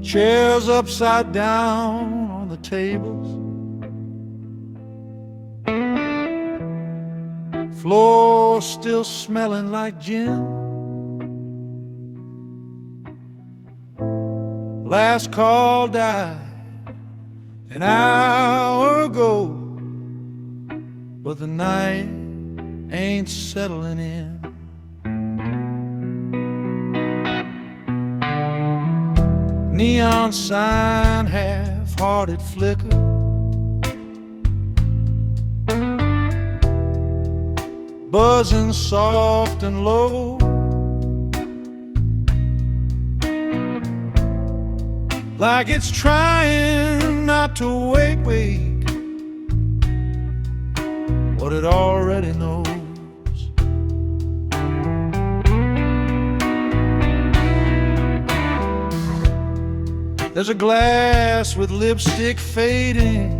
Chairs upside down on the tables, floor still smelling like gin. Last call died an hour ago, but the night ain't settling in. Neon sign, half-hearted flicker, buzzing soft and low, like it's trying not to wake what it already knows. There's a glass with lipstick fading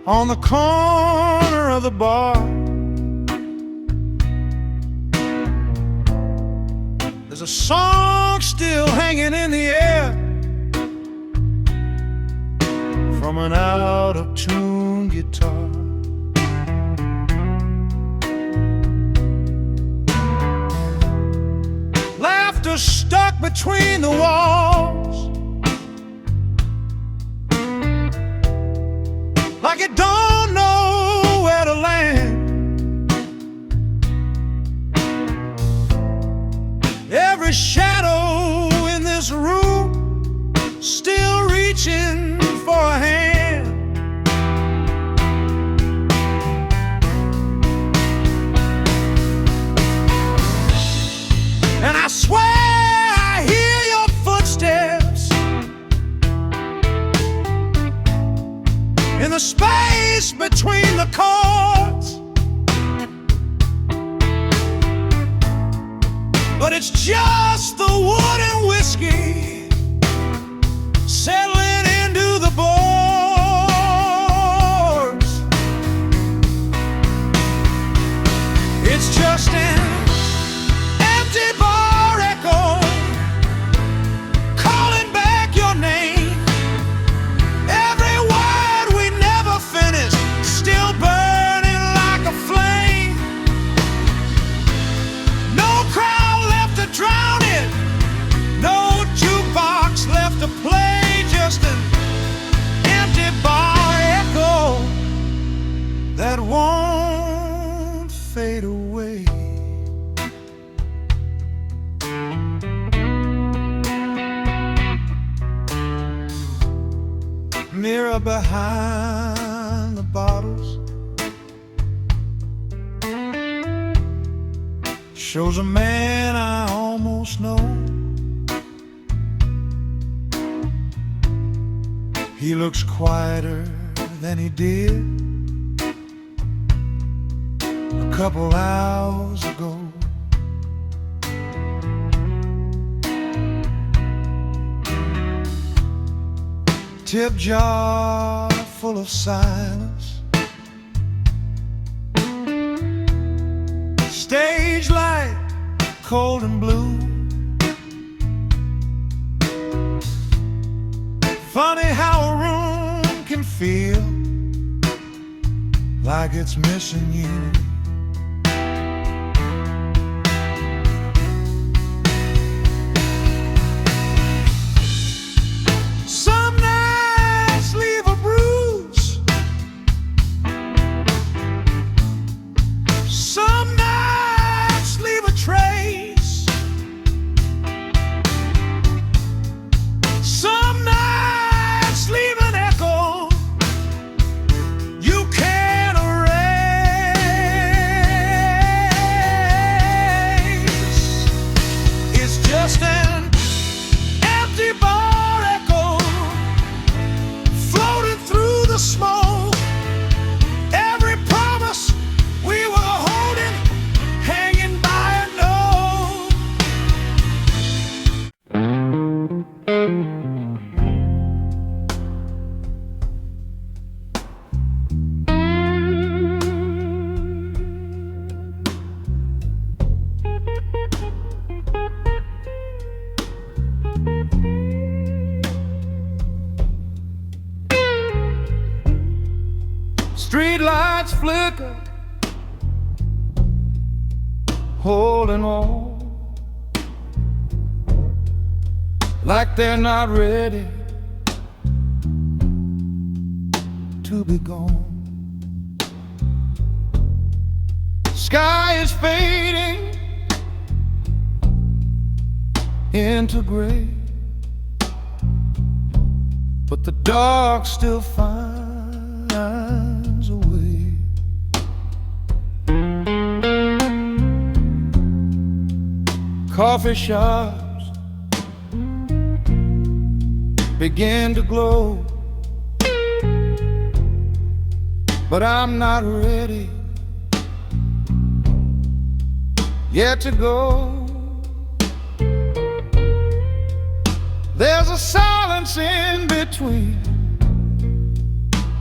on the corner of the bar. There's a song still hanging in the air from an out-of-tune guitar. Laughter stuck between the walls, like it don't know where to land. Every shadow in this room still reaching for a hand. And I swear I hear your footsteps in the space between the chords, but it's just the wood and whiskey settling into the boards. It's just an empty bar echo calling back your name. Every word we never finished, still burning like a flame. No crowd left to drown it, no jukebox left to play, just an empty bar echo that won't fade away. Mirror behind the bottles shows a man I almost know. He looks quieter than he did a couple hours ago. Tip jar full of silence, stage light cold and blue. Funny how a room can feel like it's missing you. flicker, holding on like they're not ready to be gone. Sky is fading into gray, but the dark still finds a way. Coffee shops begin to glow, but I'm not ready yet to go. There's a silence in between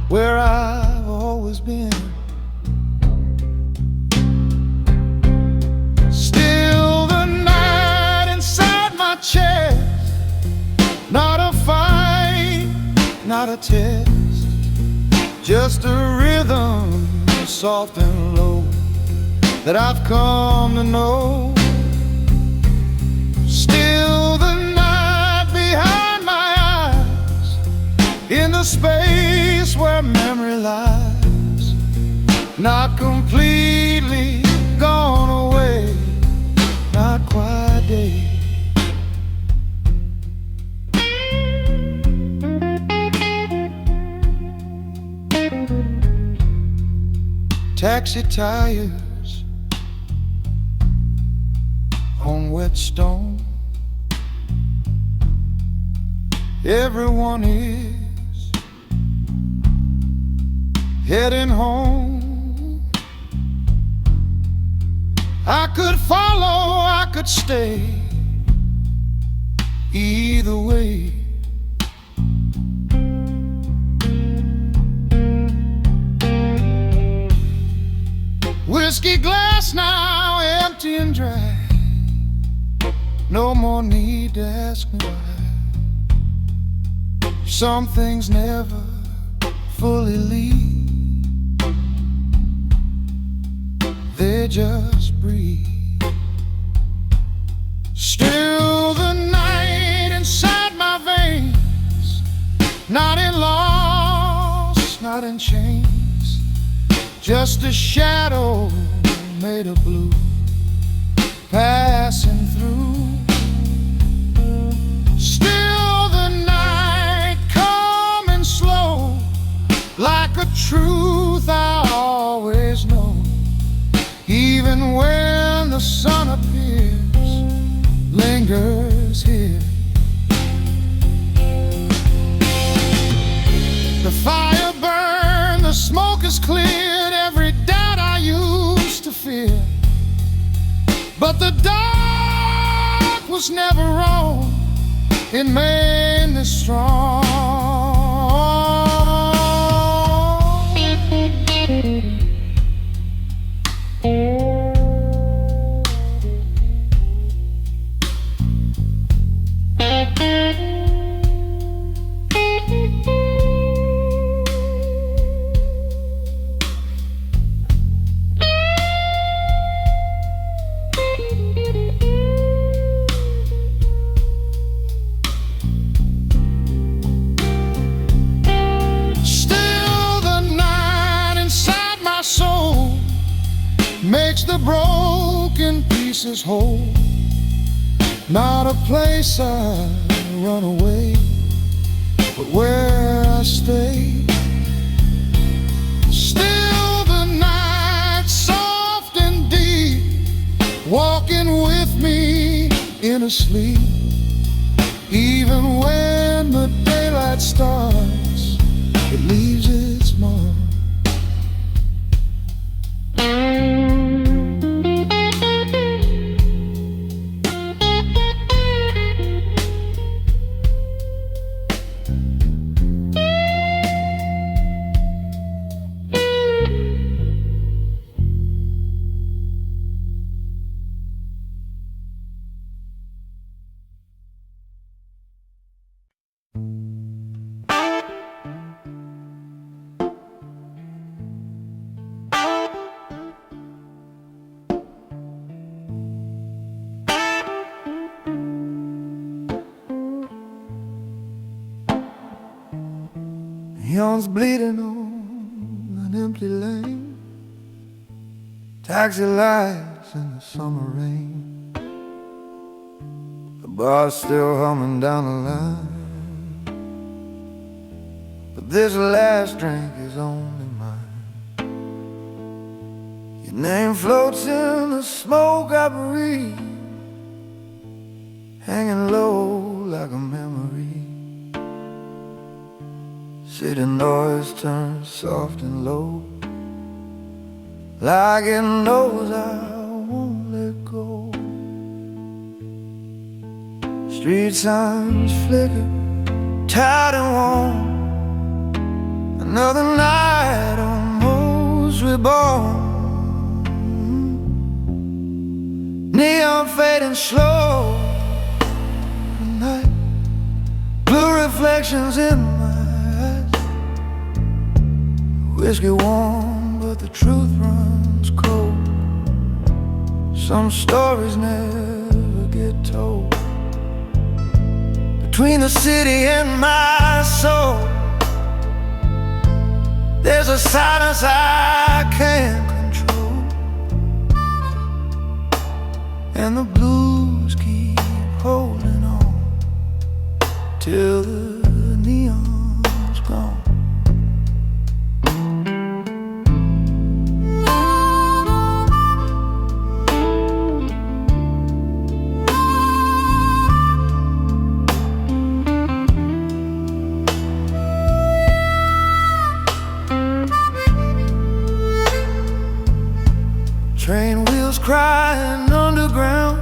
where I've always been. Still the night inside my chest, not a fight, not a test, just a rhythm, soft and low, that I've come to know. Still the night behind my eyes, in the space where memory lies, not completely gone away, not quite dead. Taxi tires on wet stone, everyone is heading home. I could follow, I could stay, either way. Whiskey glass now empty and dry, no more need to ask me why. Some things never fully leave, they just breathe. Still the night inside my veins, not in loss, not in chains, just a shadow made of blue passing through. Still the night coming slow, like a truth I always know. Even when the sun appears, lingers here. The fire burned, the smoke is cleared every doubt I used to fear. But the dark was never wrong, it made me strong. Makes the broken pieces whole, not a place I run away, but where I stay. Still the night soft and deep, walking with me in a sleep. Even when the daylight starts, it leaves its mark. Neon's bleeding on an empty lane, taxi lights in the summer rain. The bar's still humming down the line, but this last drink is only mine. Your name floats in the smoke I breathe, hanging low like a memory. City noise turns soft and low, like it knows I won't let go. Street signs flicker, tired and warm. Another night almost reborn. Neon fading slow tonight, blue reflections in my eyes. Whiskey warm, but the truth runs cold. Some stories never get told. Between the city and my soul, there's a silence I can't control, and the blues keep holding on till the neon's gone. Train wheels crying underground,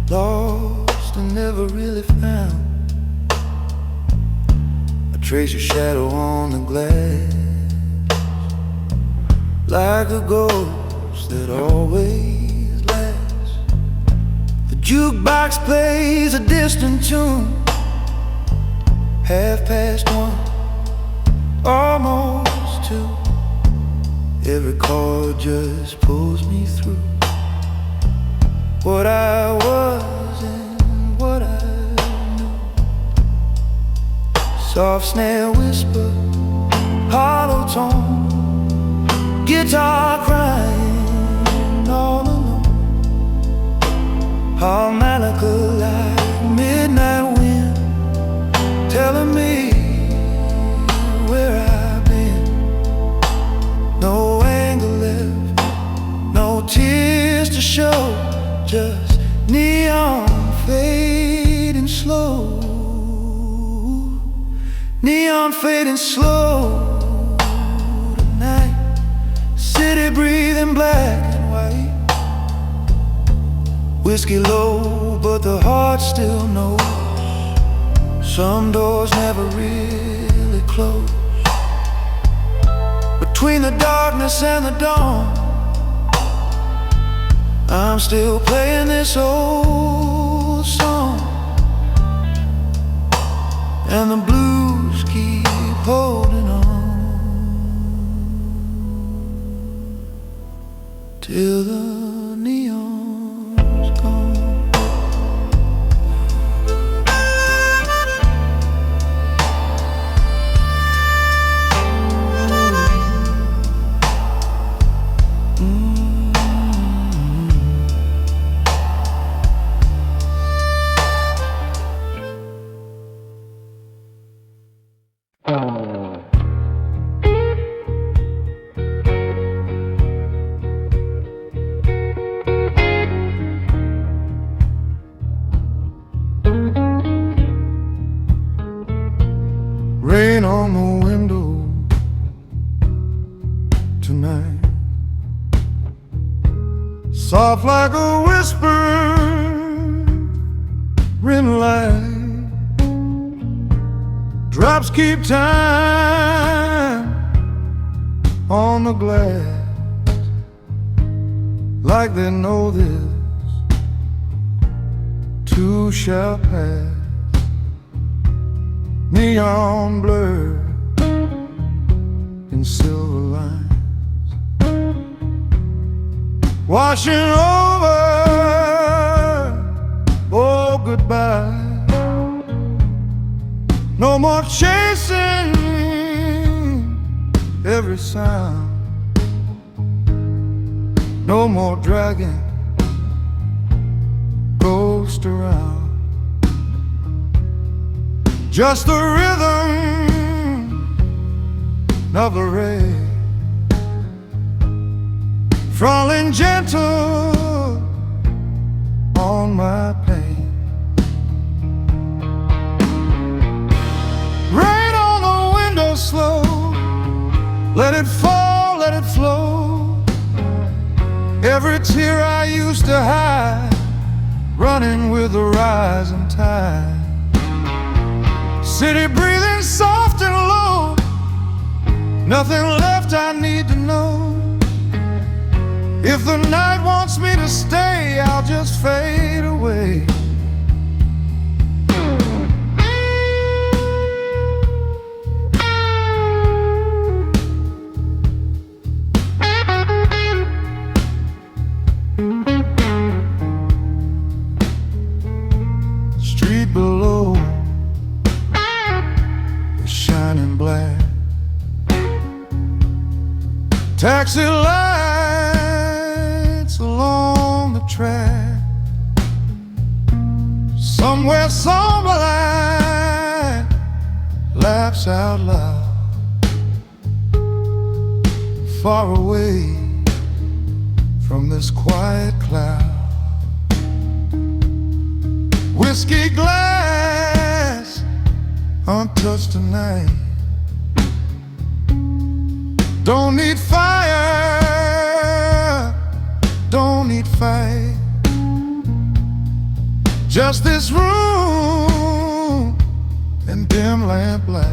lost and never really found. I trace your shadow on the glass, like a ghost that always lasts. The jukebox plays a distant tune, 1:30, almost 2. Every chord just pulls me through what I was and what I knew. Soft snare whisper, hollow tone, guitar crying all alone. Harmonica like midnight wind, telling me where I've been. No anger left, no tears to show, just neon fading slow. Neon fading slow tonight, city breathing black and white. Whiskey low, but the heart still knows. Some doors never really close. Between the darkness and the dawn, I'm still playing this old song, and the blues keep holding on till the neon's gone. Rain on the window tonight, soft like a whisper, ring light. Drops keep time on the glass, like they know this too shall pass. Neon blur in silver lines, washing over, oh goodbye. No more chasing every sound. No more dragging ghost around. Just the rhythm of the rain falling gentle on my pain. Rain on the window slow, let it fall, let it flow. Every tear I used to hide, running with the rising tide. City breathing soft and low, nothing left I need to know. If the night wants me to stay, I'll just fade away. Street below is shining black. Taxi lights along the track. Somewhere somebody laughs out loud. Far away from this quiet cloud. Whiskey glass untouched tonight. Don't need fire, don't need fight. Just this room and dim lamp light,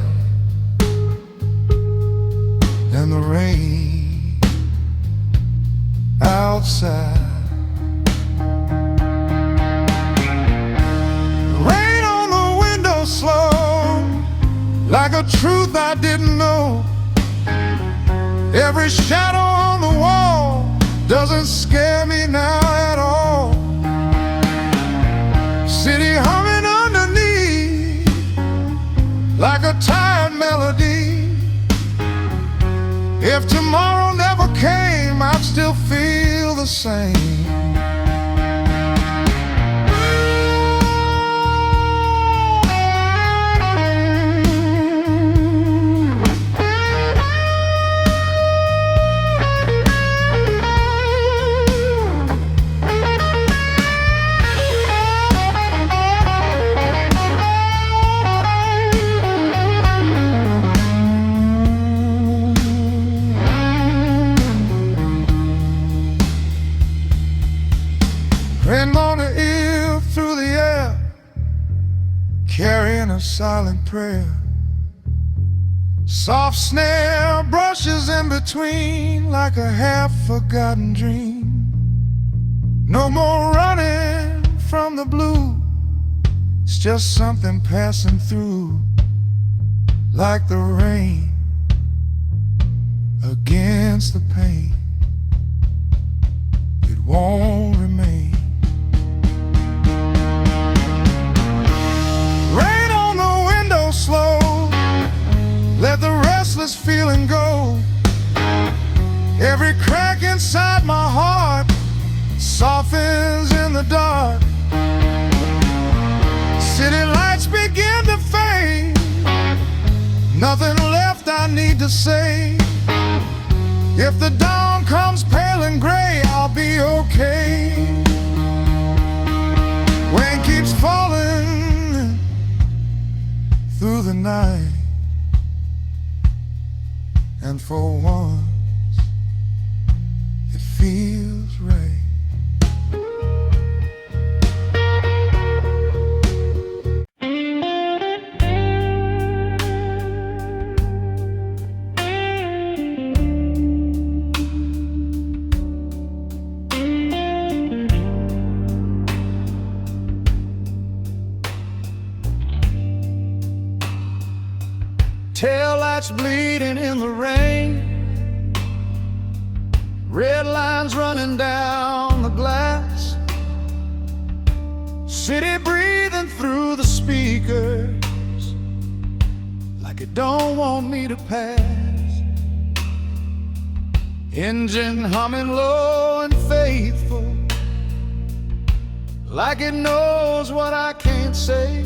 and the rain outside. Rain on the window slow, like a truth I didn't know. Every shadow on the wall doesn't scare me now at all. City humming underneath like a tired melody. If tomorrow never came, I'd still feel the same. Rain on the ear, through the air, carrying a silent prayer. Soft snare brushes in between like a half-forgotten dream. No more running from the blue, it's just something passing through, like the rain against the pain. It won't remain. Slow, let the restless feeling go. Every crack inside my heart softens in the dark. City lights begin to fade, nothing left I need to say. If the dawn comes pale and gray, I'll be okay. Rain keeps falling through the night, and for once it feels right. Tail lights bleeding in the rain, red lines running down the glass. City breathing through the speakers like it don't want me to pass. engine humming low and faithful, like it knows what I can't say.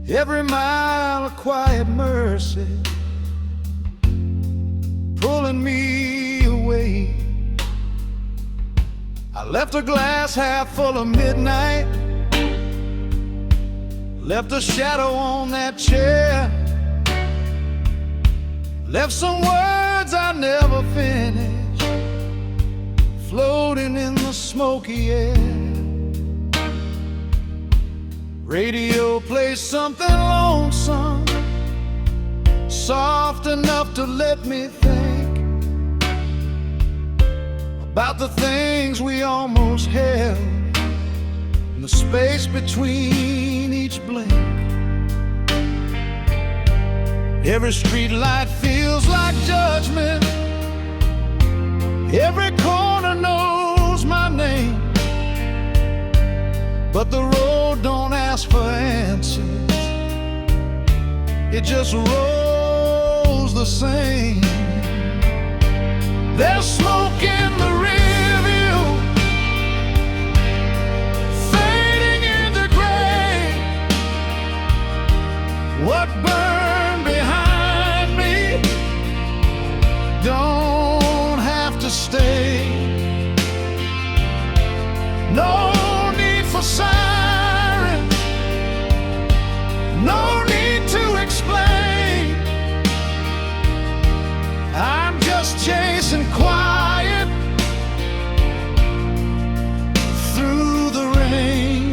Every mile a quiet mercy, pulling me away. I left a glass half full of midnight, left a shadow on that chair, left some words I never finished, floating in the smoky air. Radio plays something lonesome, soft enough to let me think about the things we almost held, and the space between each blink. Every street light feels like judgment, every corner knows my name, but the road don't ask for answers, it just rolls the same. There's smoke in the rear view, fading into gray. What burned behind me don't have to stay. No need for siren, no need to explain. I'm just chasing quiet through the rain.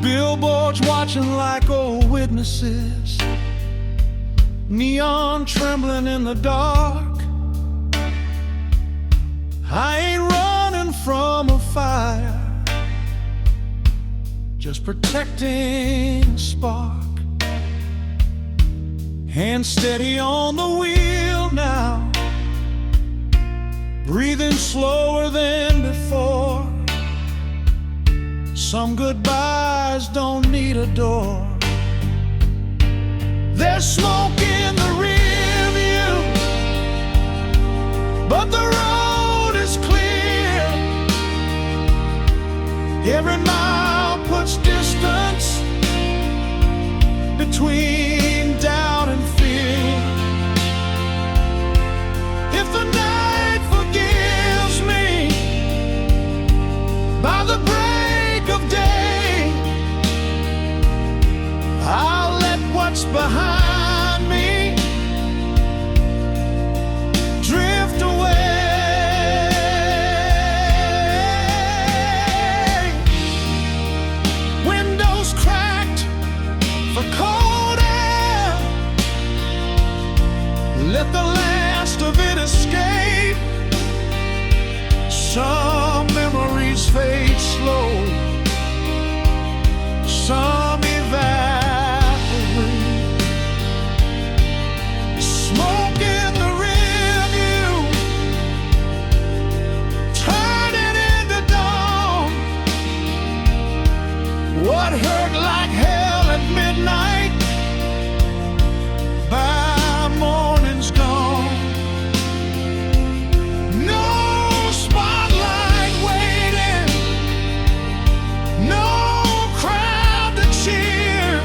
Billboards watching like old witnesses, neon trembling in the dark. I ain't running from a fire, just protecting a spark. Hands steady on the wheel now, breathing slower than before. Some goodbyes don't need a door. There's smoke in the rear view, but the road is clear. Every mile puts distance between doubt and fear. If the night forgives me by the break of day, I'll let what's behind me drift away. Windows cracked for cold air, let the last of it escape. Some memories fade slow, some evaporate. Smoke in the rear view, turning into dawn. What hurt like hell at midnight, by morning's gone. No spotlight waiting, no crowd to cheer,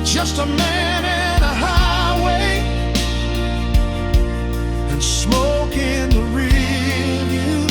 just a man and a highway, and smoke in the rear view.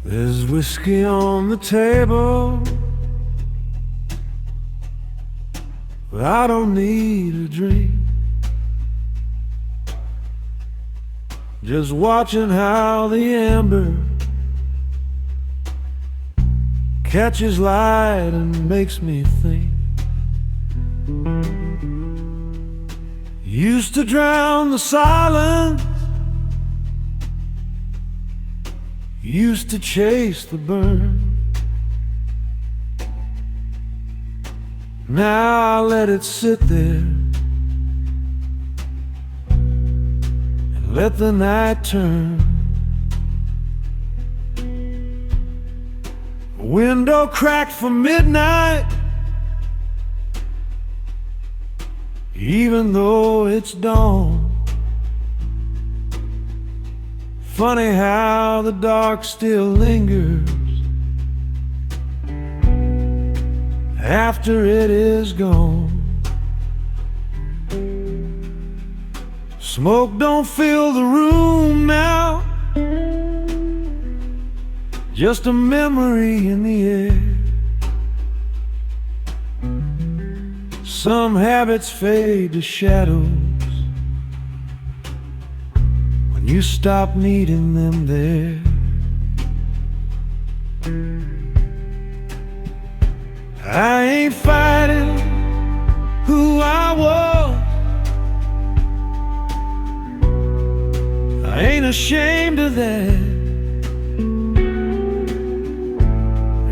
There's whiskey on the table, but I don't need a drink. Just watching how the amber catches light and makes me think. Used to drown the silence, used to chase the burn. Now I let it sit there and let the night turn. A window cracked for midnight, even though it's dawn. Funny how the dark still lingers after it is gone. Smoke don't fill the room now, just a memory in the air. Some habits fade to shadows when you stop needing them there. I ain't fighting who I was, I ain't ashamed of that.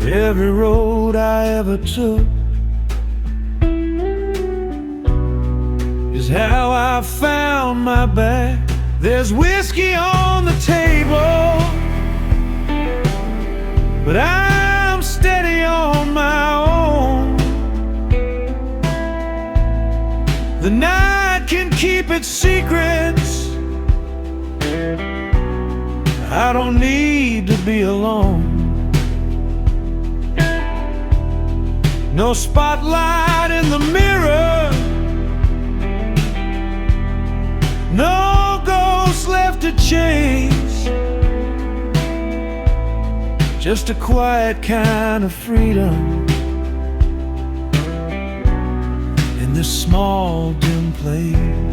Every road I ever took is how I found my back. There's whiskey on the table, but I'm steady on my own. The night can keep its secrets, I don't need to be alone. No spotlight in the mirror, no ghost left to chase, just a quiet kind of freedom in this small dim place.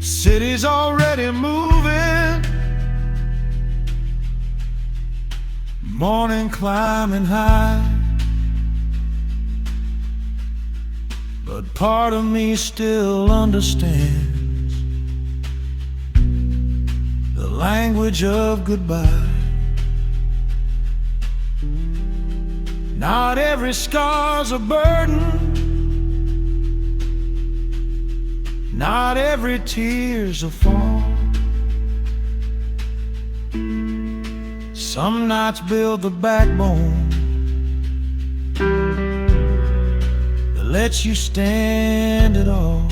City's already moving, morning climbing high, but part of me still understands the language of goodbye. Not every scar's a burden, not every tear's a fall. Some nights build the backbone that lets you stand it all.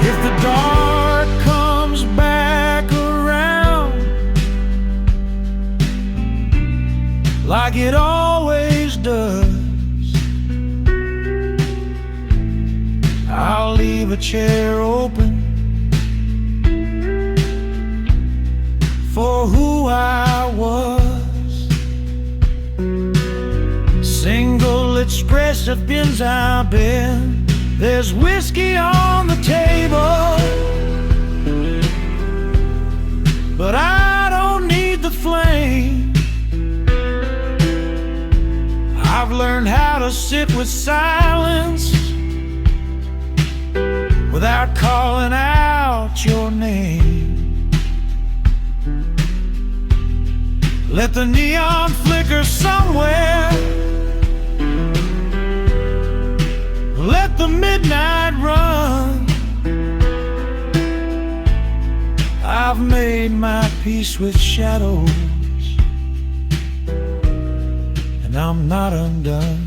If the dark comes back around like it always does, I'll leave a chair open for who I was. Single expressive bins I've been. There's whiskey on the table, but I don't need the flame. learned how to sit with silence without calling out your name. Let the neon flicker somewhere, let the midnight run. I've made my peace with shadows, and I'm not undone.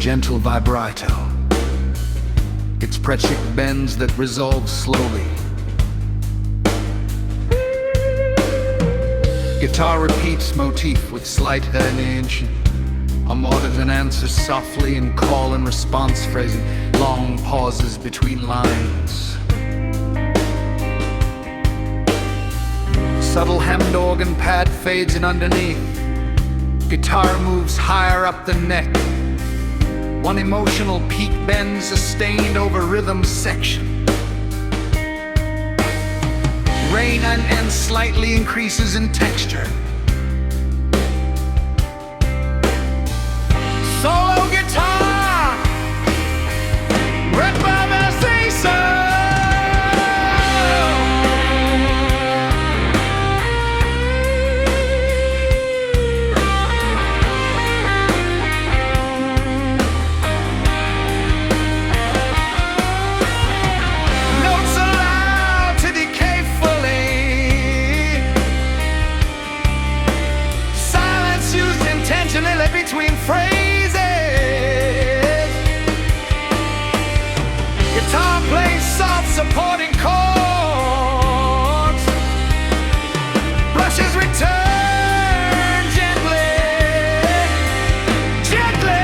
Gentle vibrato. It's Heartache bends that resolve slowly. Guitar repeats motif with slight herniation. A modern and answers softly in call and response phrasing. Long pauses between lines. Subtle hemmed organ pad fades in underneath. Guitar moves higher up the neck. One emotional peak bend sustained over rhythm section. Rain and end slightly increases in texture. Solo guitar, reimagined. Between phrases, supporting chords. Brushes return gently, gently.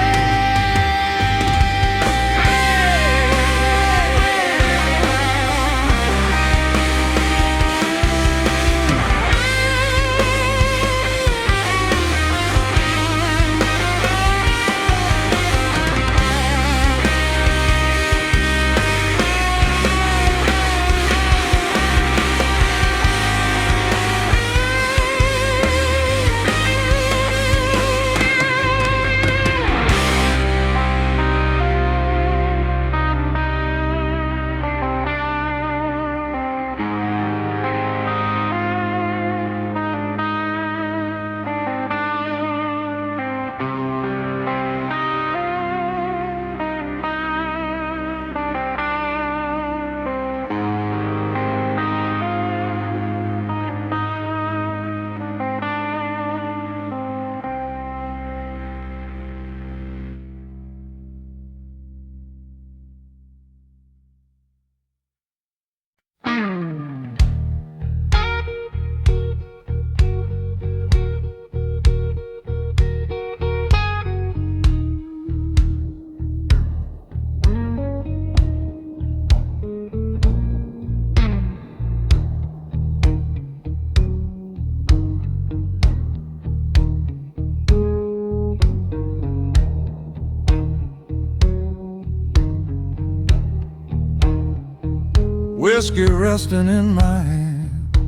Whiskey resting in my hand,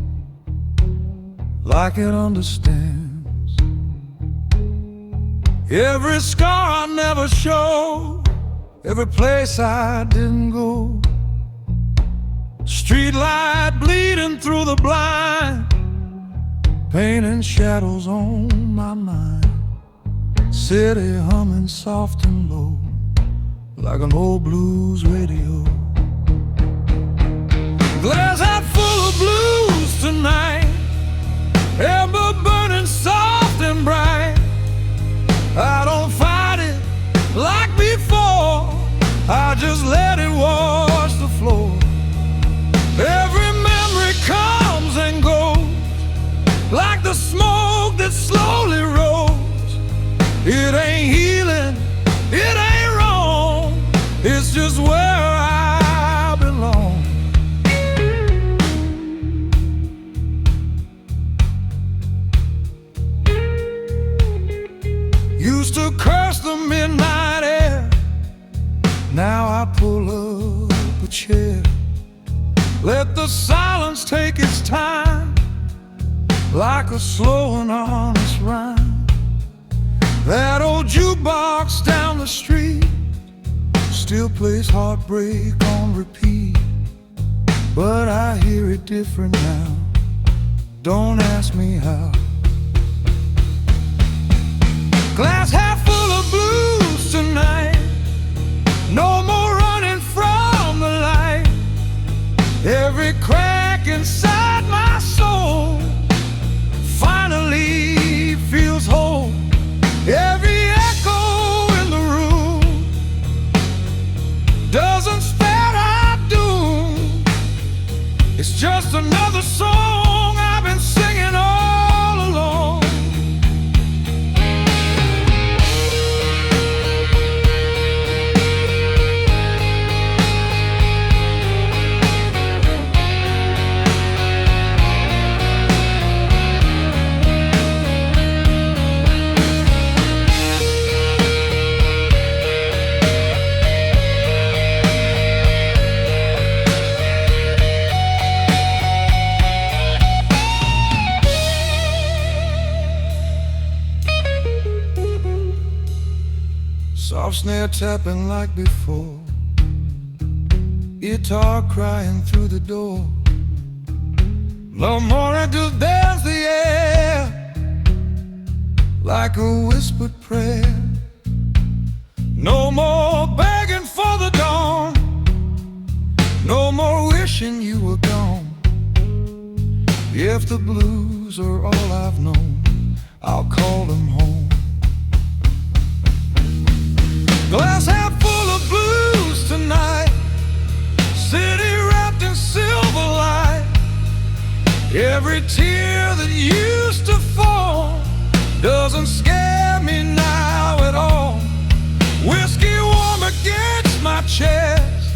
like it understands every scar I never showed, every place I didn't go. Street light bleeding through the blind, painting shadows on my mind. City humming soft and low, like an old blues radio. Glass half full of blues tonight, amber burning soft and bright. I don't fight it like before, I just let it wash the floor. Every memory comes and goes, like the smoke that slowly rolls. It ain't healing, it ain't wrong, it's just where I belong. Used to curse the midnight air, now I pull up a chair. Let the silence take its time, like a slow and honest rhyme. That old jukebox down the street still plays Heartbreak on repeat, but I hear it different now, don't ask me how. Glass half full of blues tonight, no more running from the light. Every crack inside my soul finally feels whole. Every echo in the room doesn't spare our doom. It's just another song I've been singing all along. Soft snare tapping like before, guitar crying through the door. No more I just dance the air, like a whispered prayer. No more begging for the dawn, no more wishing you were gone. If the blues are all I've known, I'll call them home. Glass half full of blues tonight, city wrapped Every tear that used to fall doesn't scare me now at all. Whiskey warm against my chest,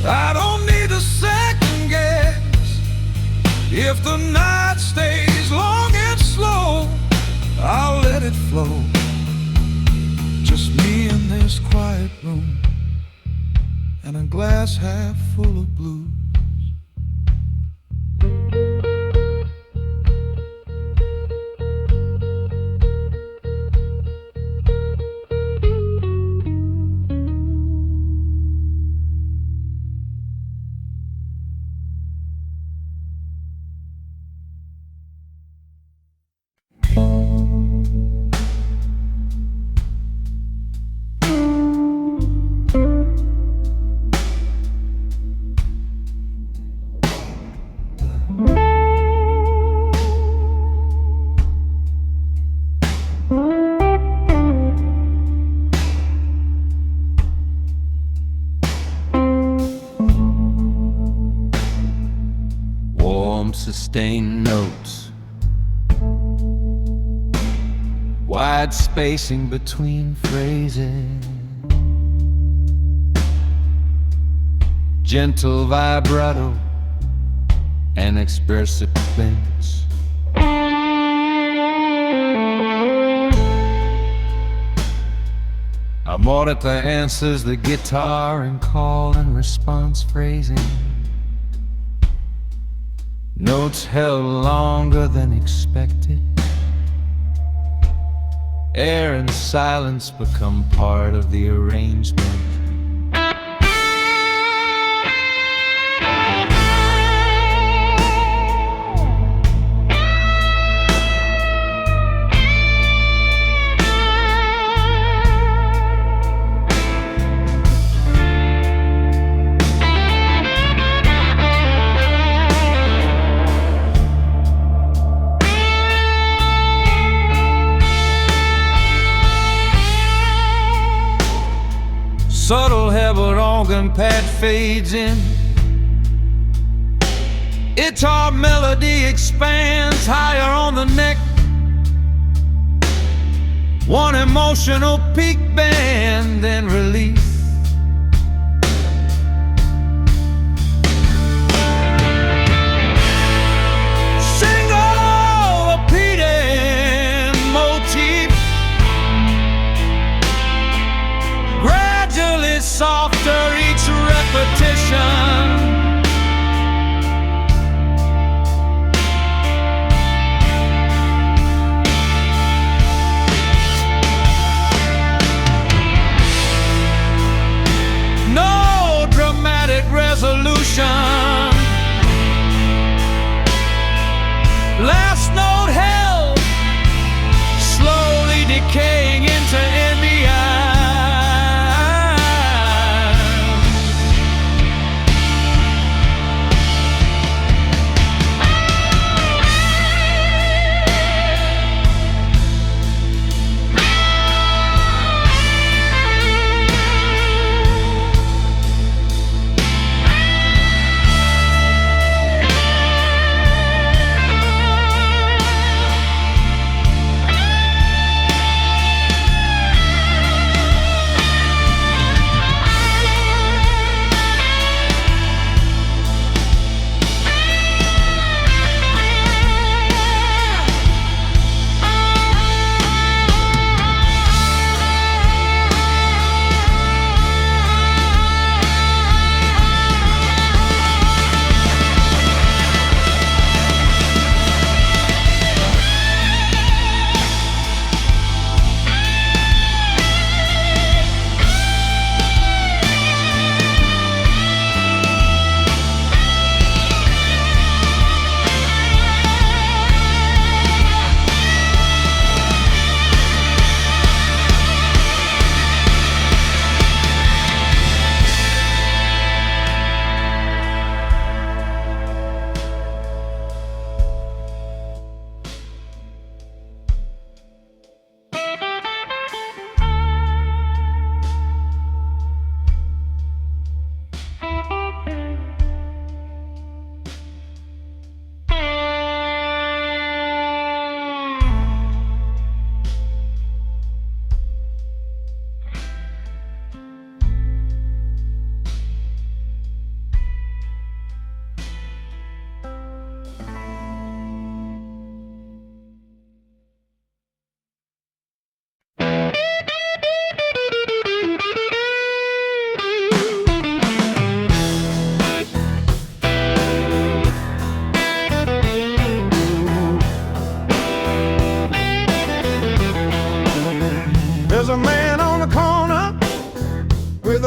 I don't need a second guess. If the night stays long and slow, I'll let it flow. Just me in this quiet room, and a glass half full of blues. Sustained notes, wide spacing between phrases, gentle vibrato and expressive bends. Amor at the answers the guitar and call and response phrasing. Notes held longer than expected. Air and silence become part of the arrangement. Subtle Hebert organ pad fades in. Guitar melody expands higher on the neck. One emotional peak bend, then release. Single repeating motif, gradually softer each repetition. No dramatic resolution. Last note held, slowly decaying into envy eyes.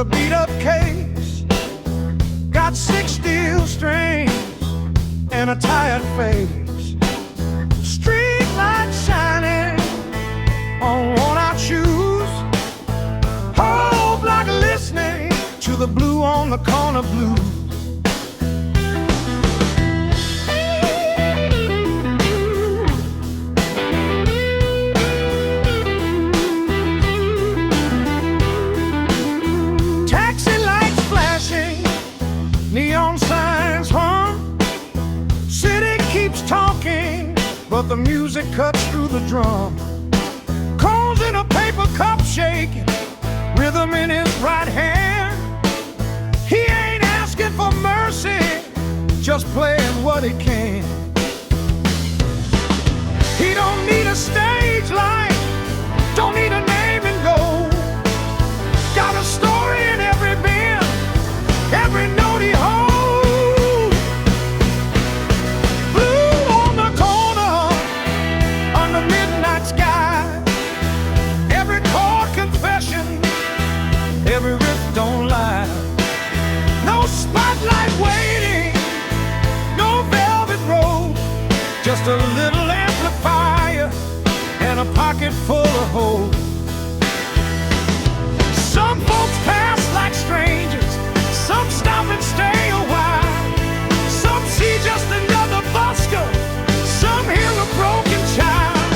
a beat-up case, got 6 steel strings and a tired face. Street light shining on worn-out shoes. Whole block listening to the blue on the corner blues. Neon signs hum, city keeps talking, but the music cuts through the drum. Cones in a paper cup shaking, rhythm in his right hand. He ain't asking for mercy, just playing what he can. He don't need a stage light, don't need a name in gold. Got a story in every bend, every note he holds. Blue on the corner, under midnight sky. Every chord confession, every riff don't lie. No spotlight waiting, no velvet robe, just a little amplifier and a pocket full of hope. Some folks pass like strangers, some stop and stay a while. Some see just another busker, some hear a broken child.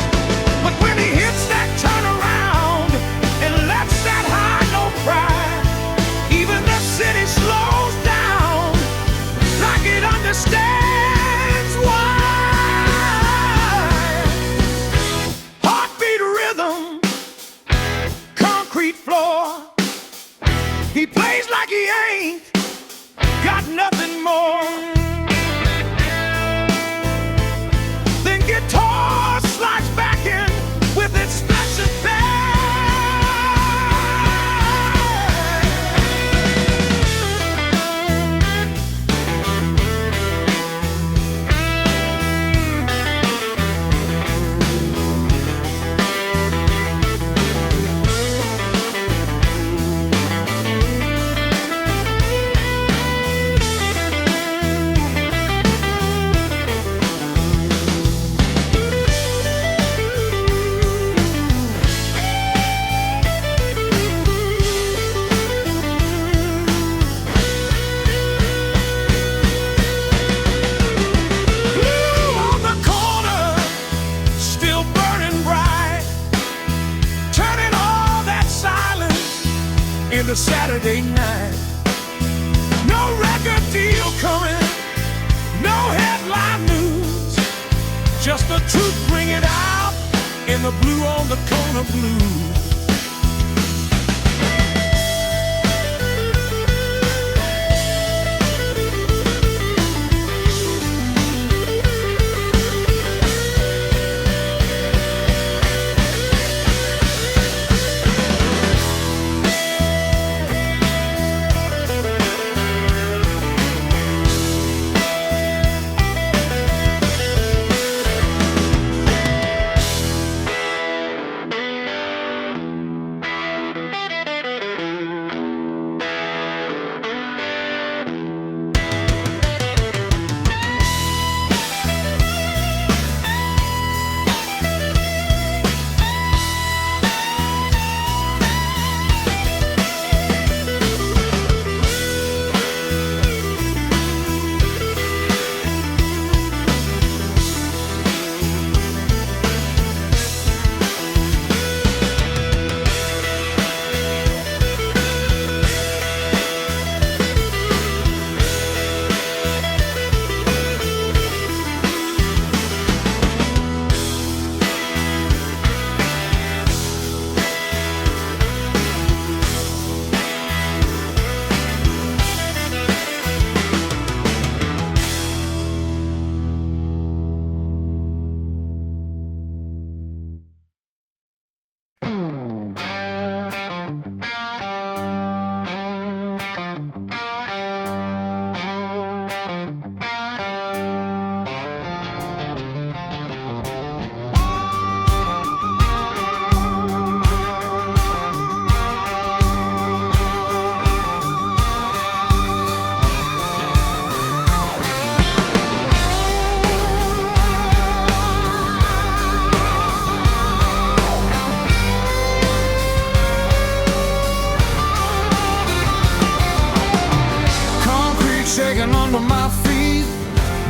But when he hits that turnaround and lets that high note cry, even the city slows down like it understands why. Heartbeat rhythm, concrete floor. He plays like he ain't got nothing more. Then guitar slides back in with its special band. The Saturday night, no record deal coming, no headline news, just the truth bring it out in the blue on the corner blues.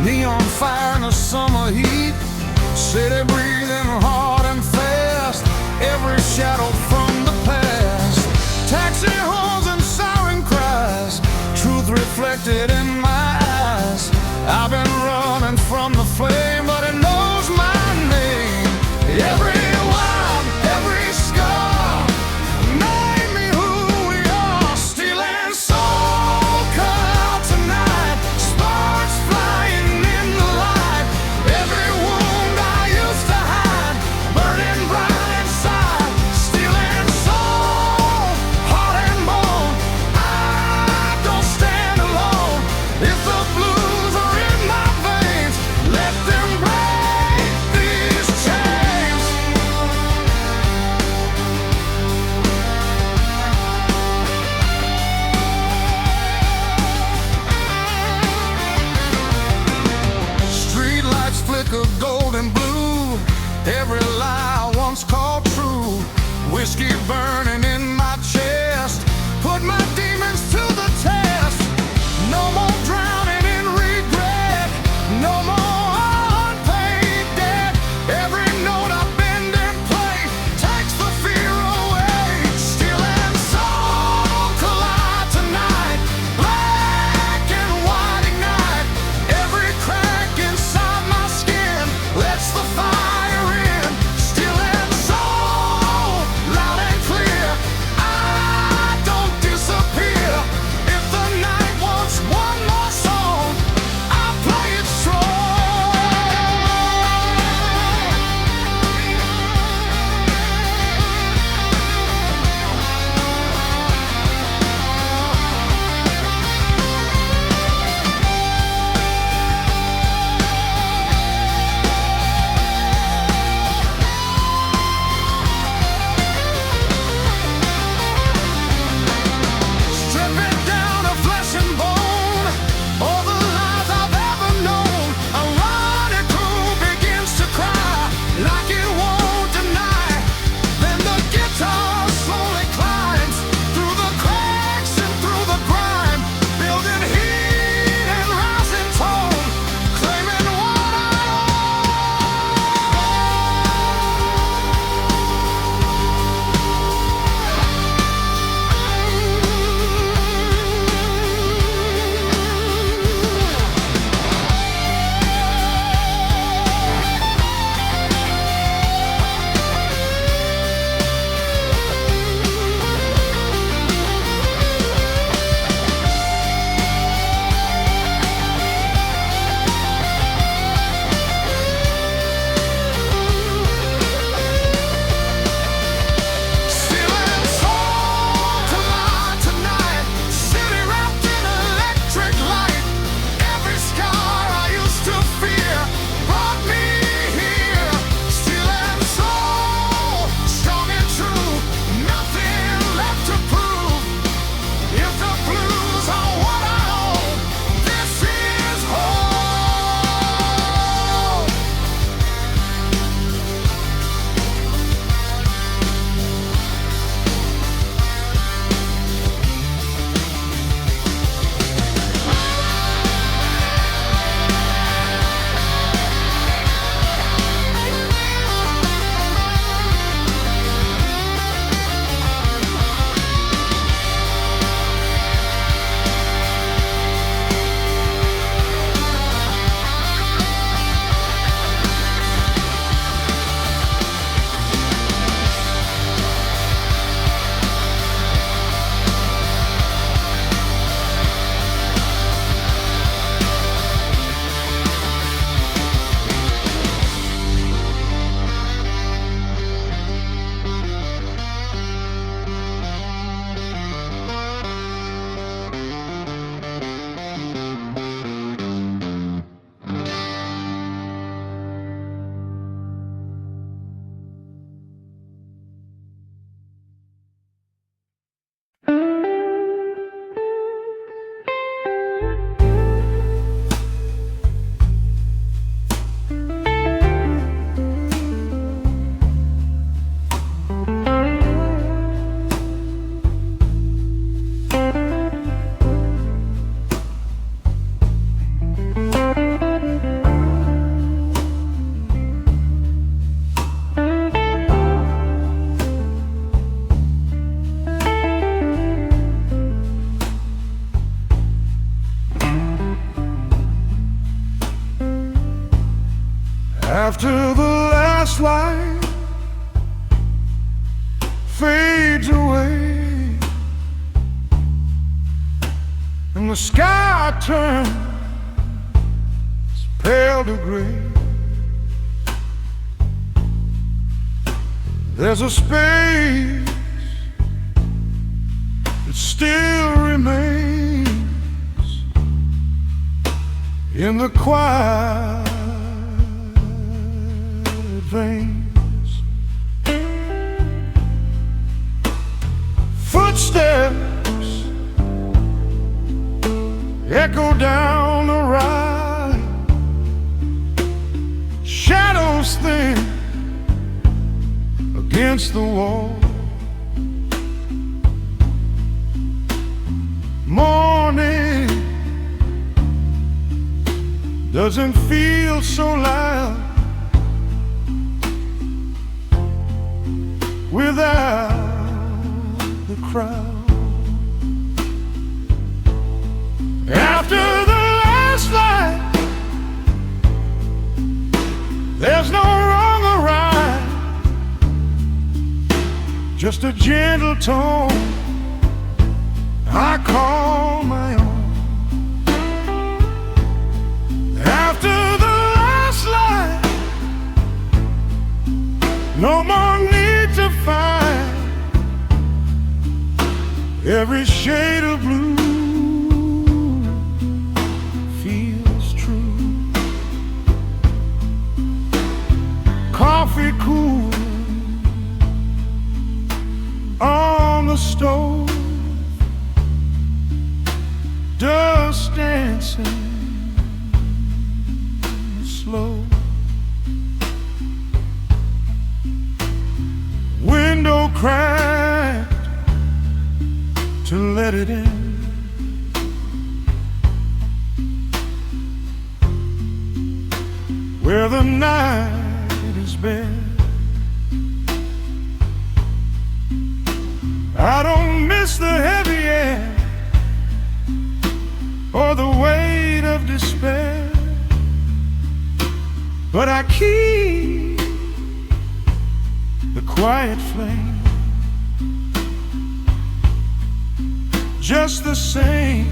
Neon fire in the summer heat, city breathing hard and fast, every shadow from the past. Taxi horns and siren cries, truth reflected in my eyes. I've been running from the flame, but it knows my name. Every line, every scar made me who we are. Steel and soul cut out tonight, sparks flying in the light. Every wound I used to hide, burning bright inside. Steel and soul, heart and bone, I don't stand alone. If the blues are in my veins, let them After the last light fades away and the sky turns pale to gray, there's a space that still remains in the quiet veins. Footsteps echo down the ride, shadows thin against the wall. Morning doesn't feel so loud without the crowd. After the last light, there's no wrong or right, just a gentle tone I call my own. After the last light, no more need to fight every shade of blue feels true. Coffee cool on the stove, dust dancing slow. Window cracked to let it in. Where the night is bare, I don't miss the heavy air or the weight of despair, but I keep the quiet flame just the same.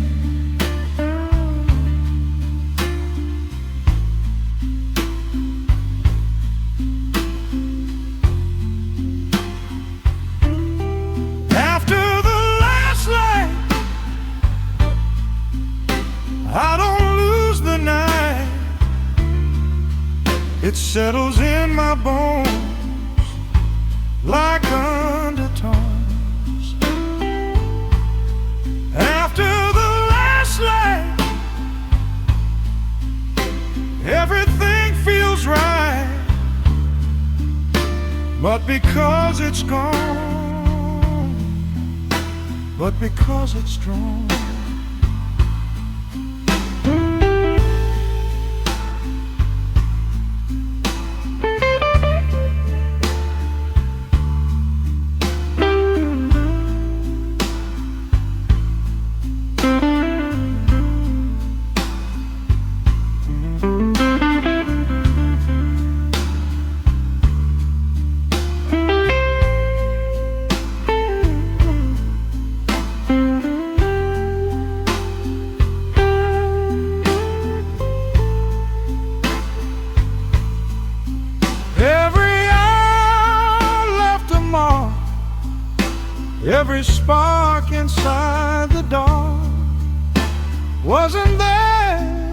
After the last light, I don't lose the night. It settles in my bones like undertones. After the last light, everything feels right, but because it's gone, but because it's strong. Every spark inside the dark wasn't there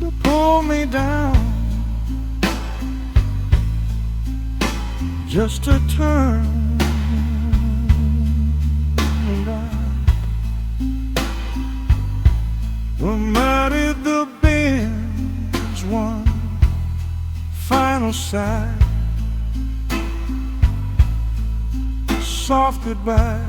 to pull me down, just to turn around. Well, mighty the bends one final sigh, soft goodbye.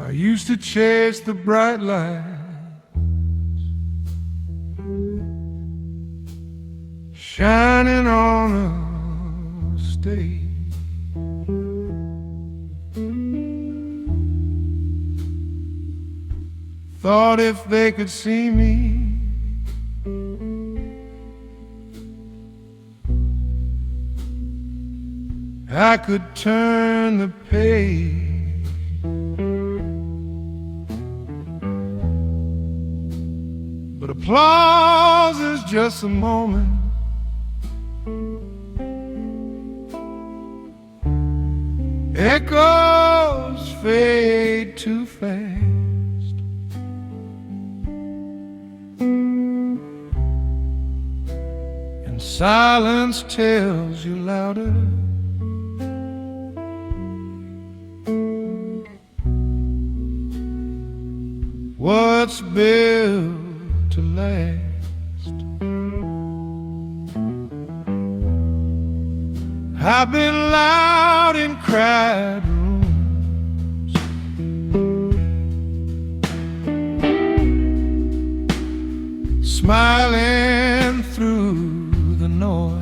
I used to chase the bright light, shining on a stage. Thought if they could see me, I could turn the page. But applause is just a moment, echoes fade too fast, and silence tells you louder. What's built to last? I've been loud in crowded rooms, smiling through the noise.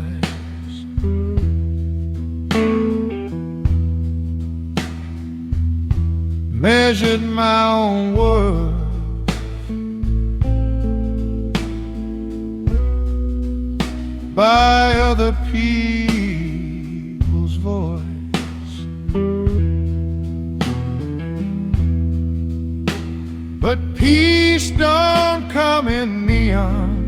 Measured my own worth by other people's voice. But peace don't come in neon,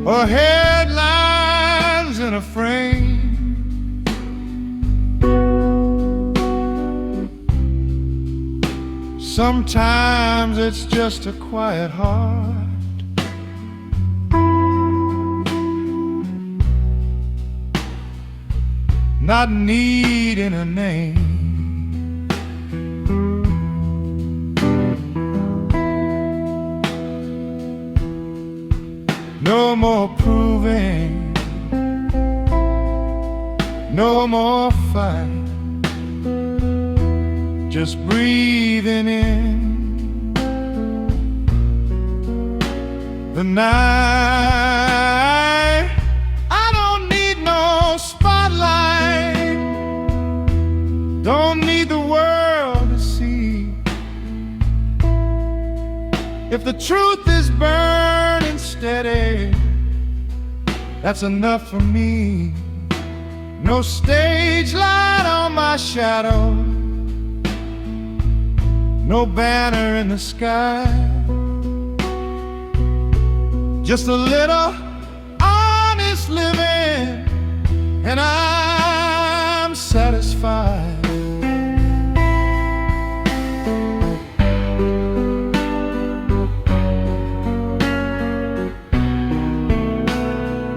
or headlines in a frame. Sometimes it's just a quiet heart, not needing a name. No more proving, no more fight, just breathing in the night. I don't need no spotlight, don't need the world to see. If the truth is burning steady, that's enough for me. No stage light on my shadow, no banner in the sky, just a little honest living, and I'm satisfied.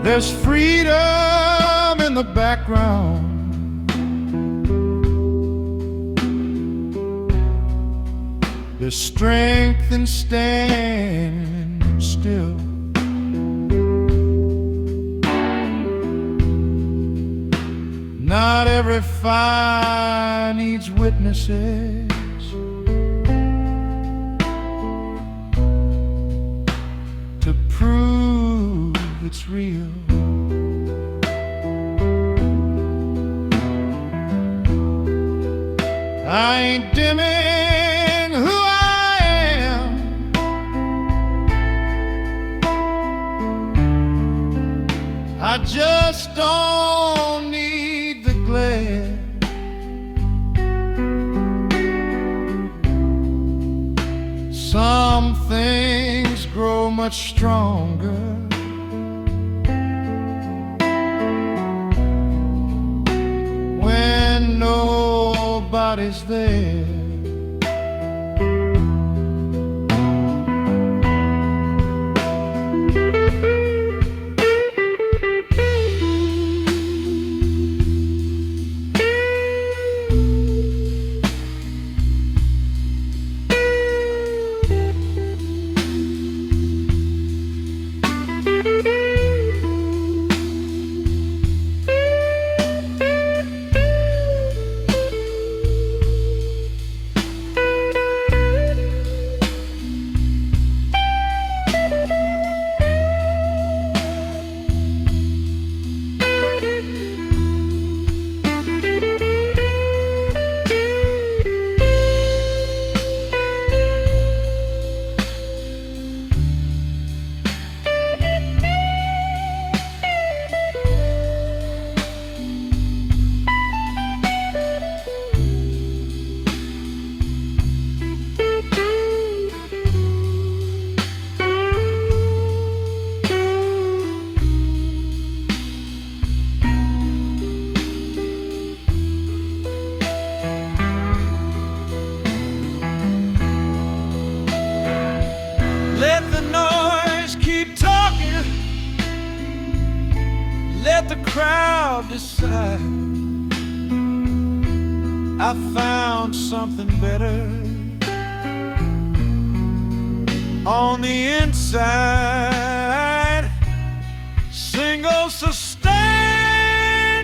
There's freedom in the background, there's strength in standing still. Not every fire needs witnesses to prove it's real. I ain't dimming who I am, I just don't need the glare. Some things grow much stronger when nobody's there. I'll decide I found something better on the inside. Single sustained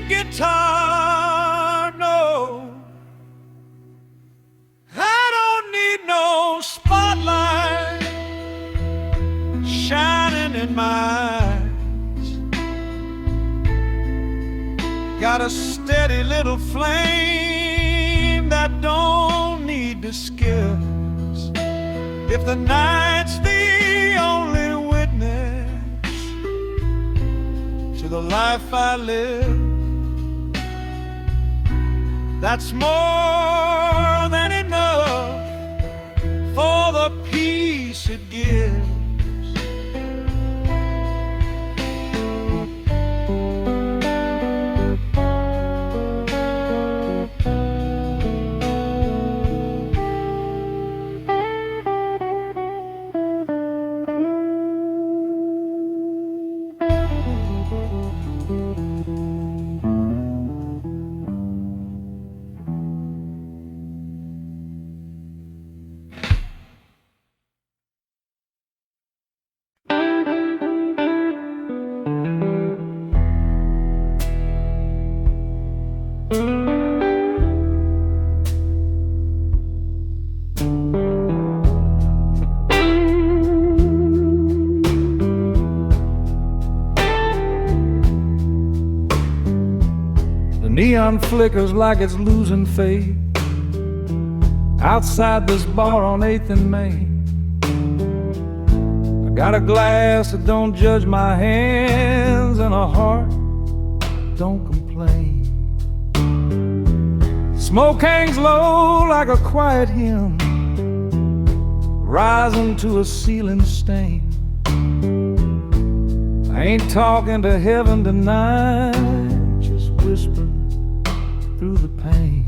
guitar, no, I don't need no spotlight shining in my eyes. Got a steady little flame that don't need disguise. If the night's the only witness to the life I live, that's more than enough for the peace it gives. Neon flickers like it's losing faith outside this bar on 8th and Main. I got a glass that don't judge my hands and a heart don't complain. Smoke hangs low like a quiet hymn rising to a ceiling stain. I ain't talking to heaven tonight, just whisper through the pain.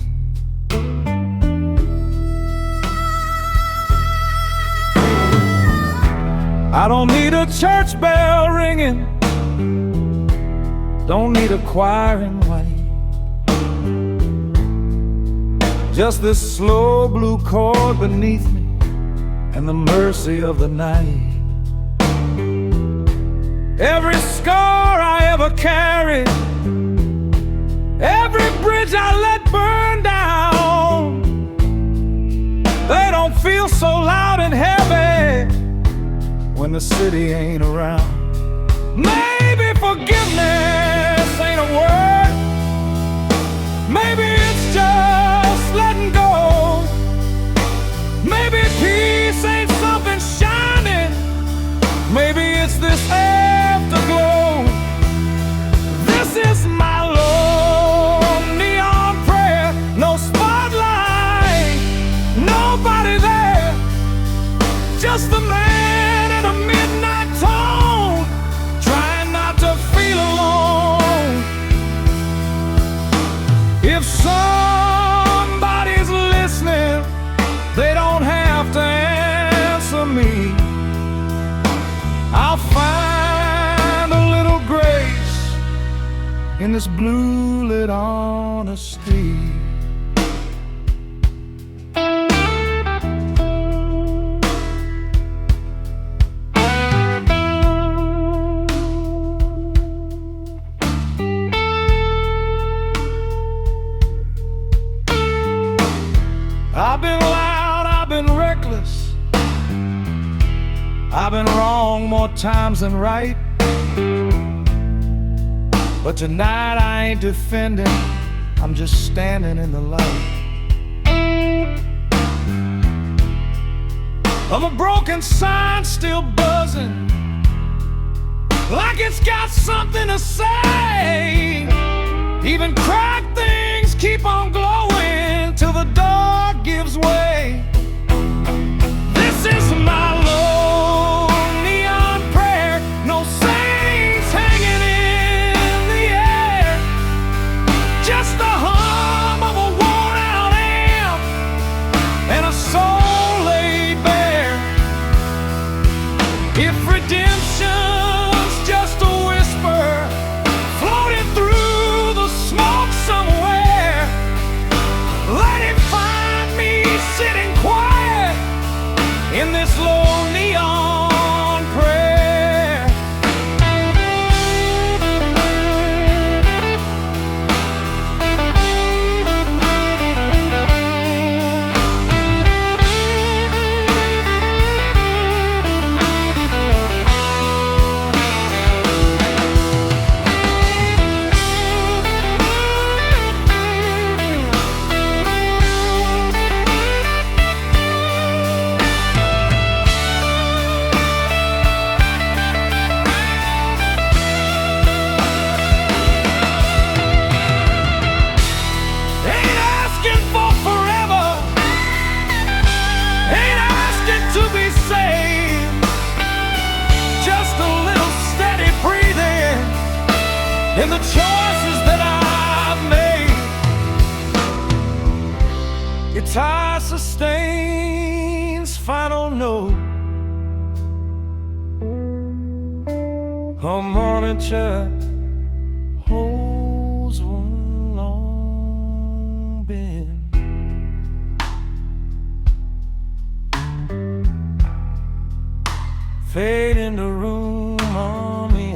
I don't need a church bell ringing, don't need a choir in white, just this slow blue chord beneath me and the mercy of the night. Every scar I ever carried, every bridge I let burn down, they don't feel so loud and heavy when the city ain't around. Maybe forgiveness ain't a word, maybe it's just letting go. Maybe peace ain't something shining, maybe it's this afterglow. This is my lone neon prayer, no spotlight, nobody there, just the man in a midnight tone, trying not to feel alone. If somebody's listening, they don't have to answer me. I'll find a little grace in this blue lit honesty. I've been loud, I've been reckless, I've been wrong more times than right. But tonight I ain't defending, I'm just standing in the light of a broken sign still buzzing, like it's got something to say. Even cracked things keep on glowing till the dark gives way. This is my lone neon prayer, no saints hanging in the air, just the hum of a worn out amp and a soul laid bare. If redemption's just a whisper floating through the guitar sustains final note. Harmonica holds one long bend. Fade in the room on me.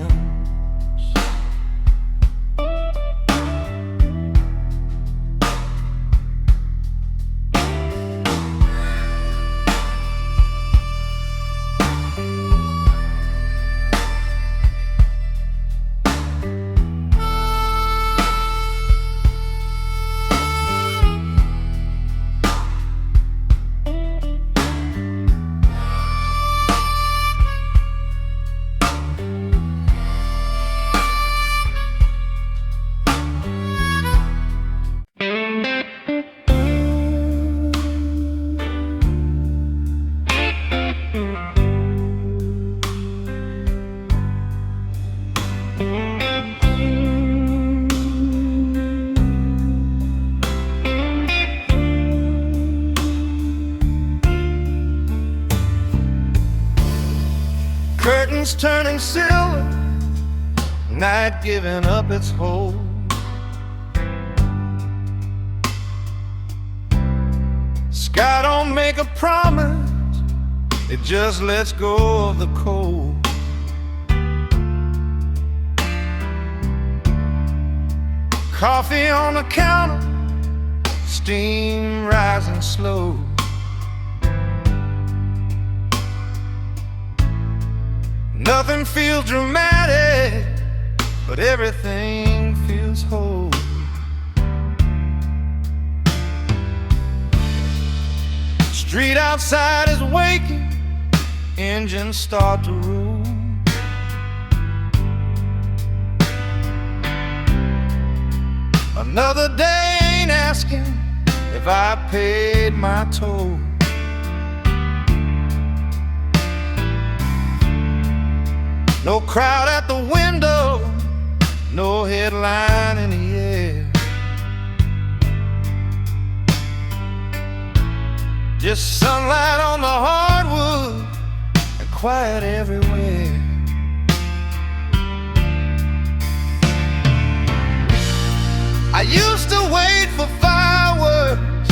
Curtains turning silver, night giving up its hold. Sky don't make a promise, it just lets go of the cold. Coffee on the counter, steam rising slow. Nothing feels dramatic, but everything feels whole. Street outside is waking, engines start to roll. Another day ain't asking if I paid my toll. No crowd at the window, no headline in the air. Just sunlight on the hardwood and quiet everywhere. I used to wait for fireworks,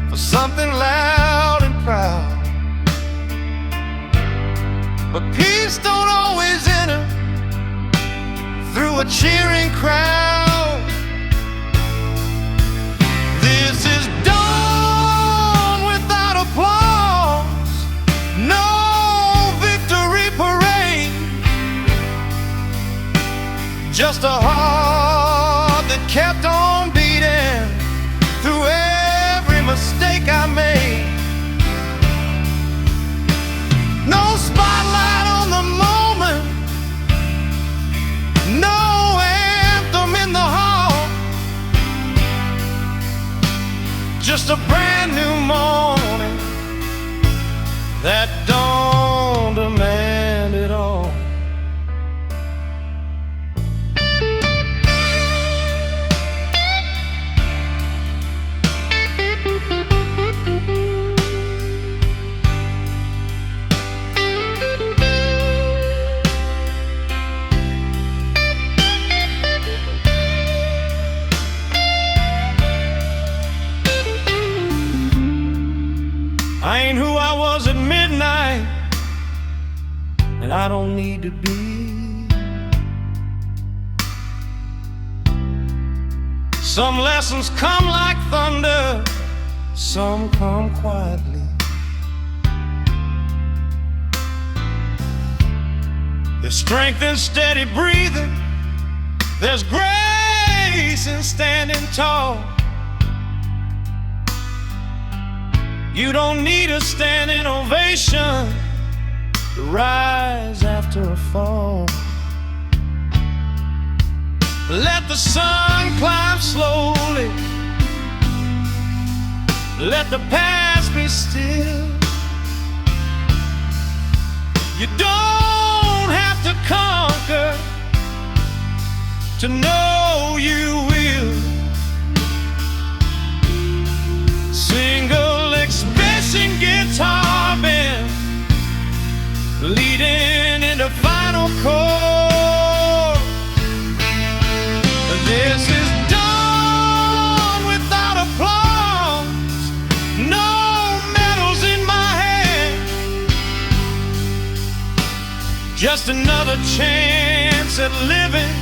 for something loud and proud. But peace don't always enter through a cheering crowd. This is dawn without applause, no victory parade. Just a heart that kept on beating through every mistake I made. No spotlight on the moment, no anthem in the hall. Just a brand new morning that don't demand it all. I ain't who I was at midnight, and I don't need to be. Some lessons come like thunder, some come quietly. There's strength in steady breathing, there's grace in standing tall. You don't need a standing ovation to rise after a fall. Let the sun climb slowly, let the past be still. You don't have to conquer to know you will. just another chance at living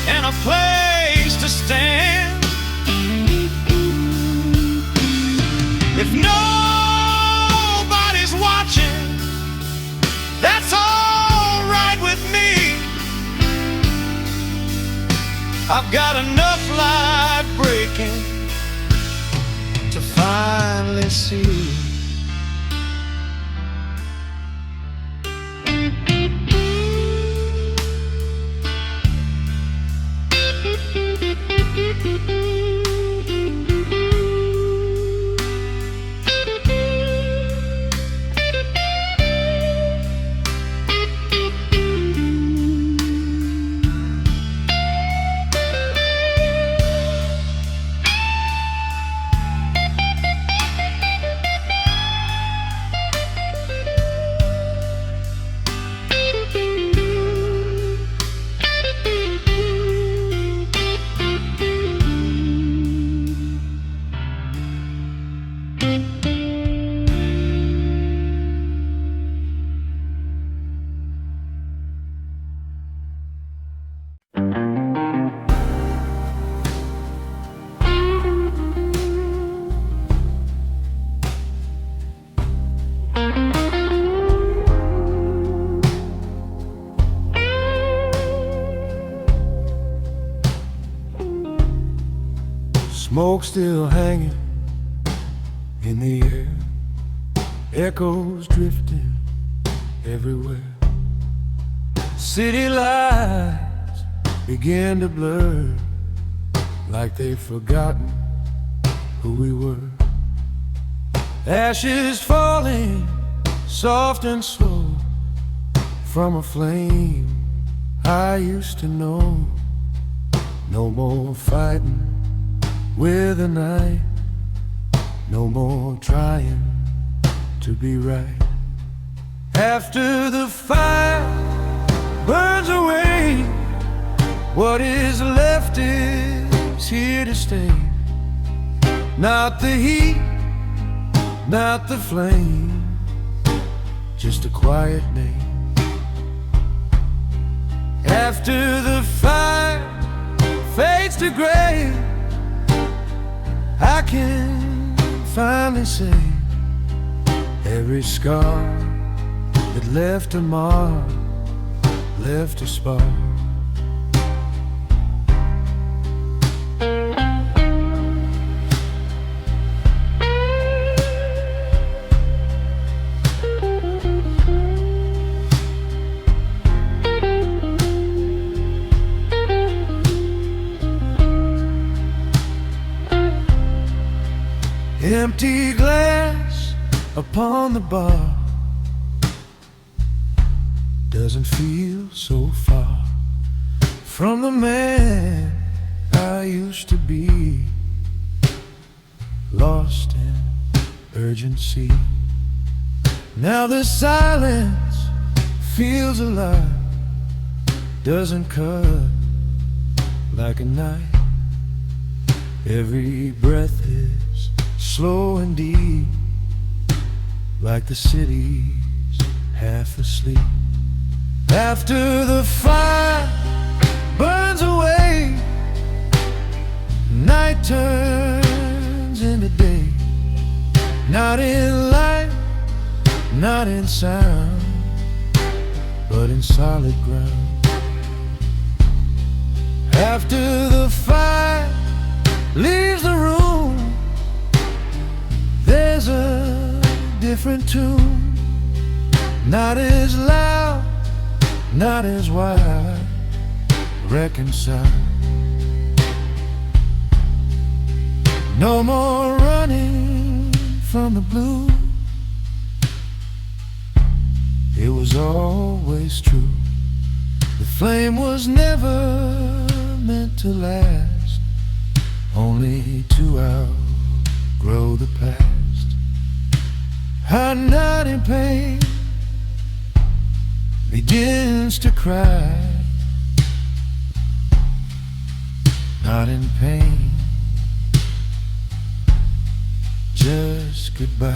and a place to stand. If nobody's watching, that's all right with me. I've got enough light breaking to finally see. Smoke still hanging in the air, echoes drifting everywhere. City lights begin to blur, like they've forgotten who we were. Ashes falling soft and slow from a flame I used to know. No more fighting with the night, no more trying to be right. After the fire burns away, what is left is here to stay. Not the heat, not the flame, just a quiet name. After the fire fades to gray, I can finally say every scar that left a mark, left a spark. Empty glass upon the bar doesn't feel so far from the man I used to be, lost in urgency. Now the silence feels alive, doesn't cut like a knife. Every breath is slow and deep, like the city's half asleep. After the fire burns away, night turns into day. Not in light, not in sound, but in solid ground. After the fire leaves the room, there's a different tune, not as loud, not as wide, reconciled. No more running from the blue, it was always true. The flame was never meant to last, only to outgrow the past. Her night in pain begins to cry, not in pain, just goodbye.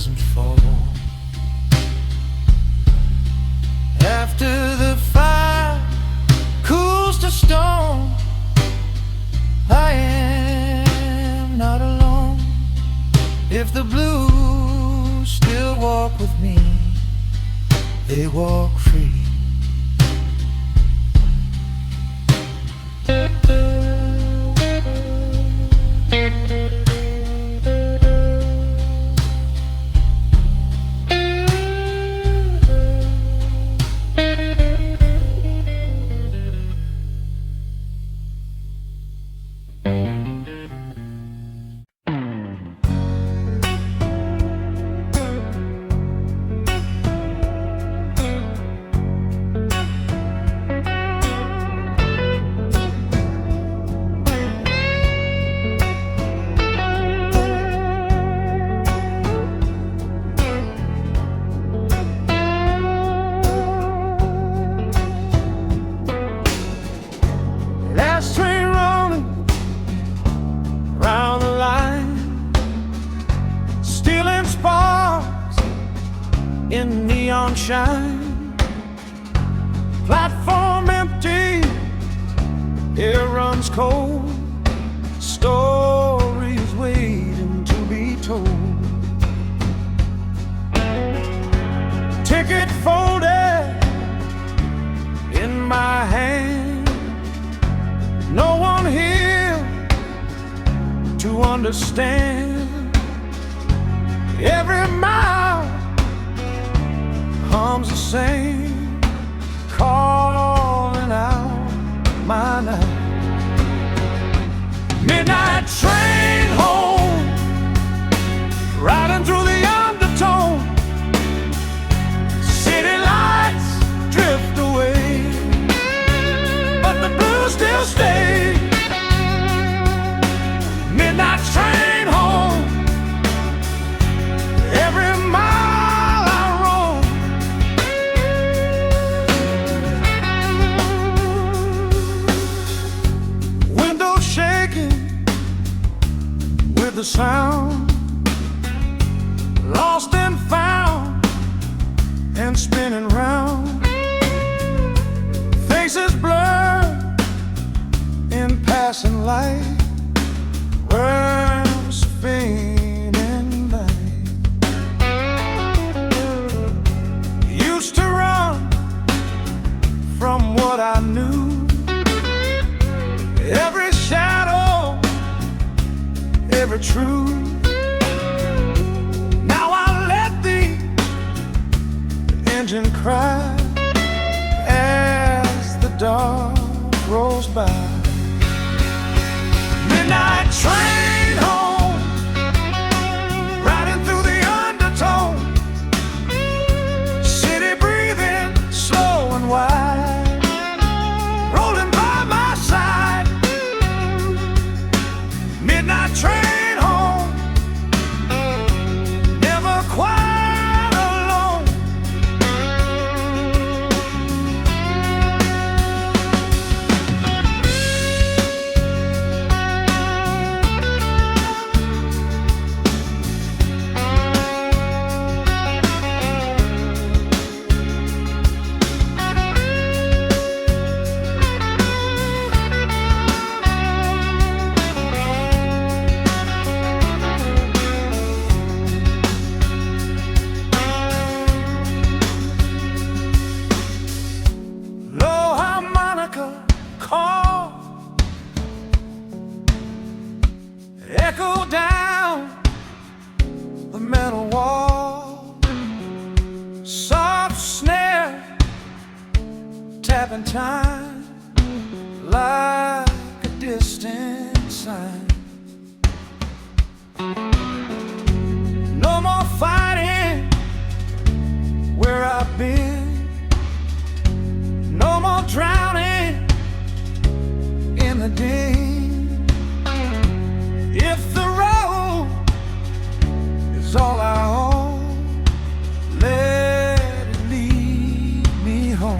doesn't fall. After the fire cools to stone, I am not alone. If the blues still walk with me, they walk free. Last train rolling round the line, stealing sparks in neon shine. Platform empty, air runs cold, stories waiting to be told. Ticket folded in my hand, no one here to understand. Every mile hums the same, calling out my name. Midnight train home, riding through the undertone. City lights drift away, but the blues still stay. Midnight train home, every mile I roam. Windows shaking with the sound, lost and found and spinning round. Faces blurred in passing light, words fainting light. Used to run from what I knew, every shadow, every truth. Now I let the engine cry as the dark rolls by. Midnight train home, riding through the undertone. City breathing slow and wide, rolling by my side. Midnight train home, never quite alone. Low harmonica call, echo down the metal wall. Soft snare tapping time like a distant sign. No more fighting where I've been, no more drowning in the din. If the road is all I own, let it lead me home.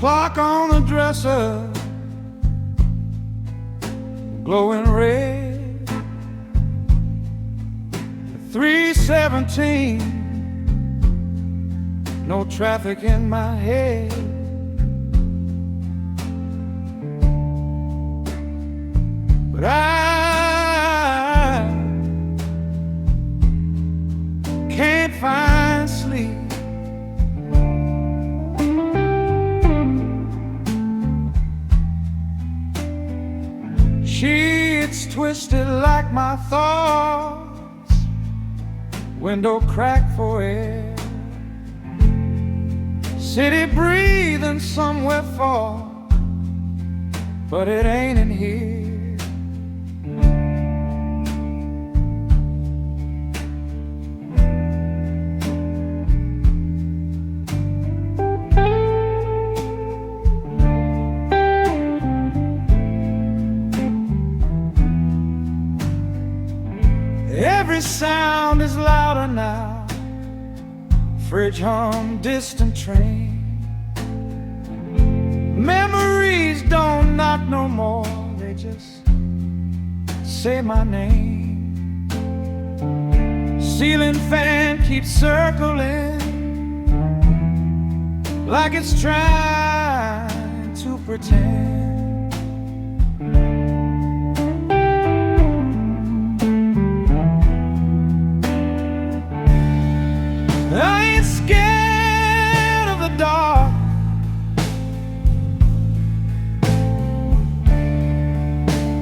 Clock on the dresser, glowing red. 3:17, no traffic in my head. But I can't find sleep. Sheets twisted like my thoughts, window cracked for air. City breathing somewhere far, but it ain't in here. Every sound is louder now. Fridge hum, distant train. Memories don't knock no more, they just say my name. Ceiling fan keeps circling like it's trying to pretend. I ain't scared of the dark.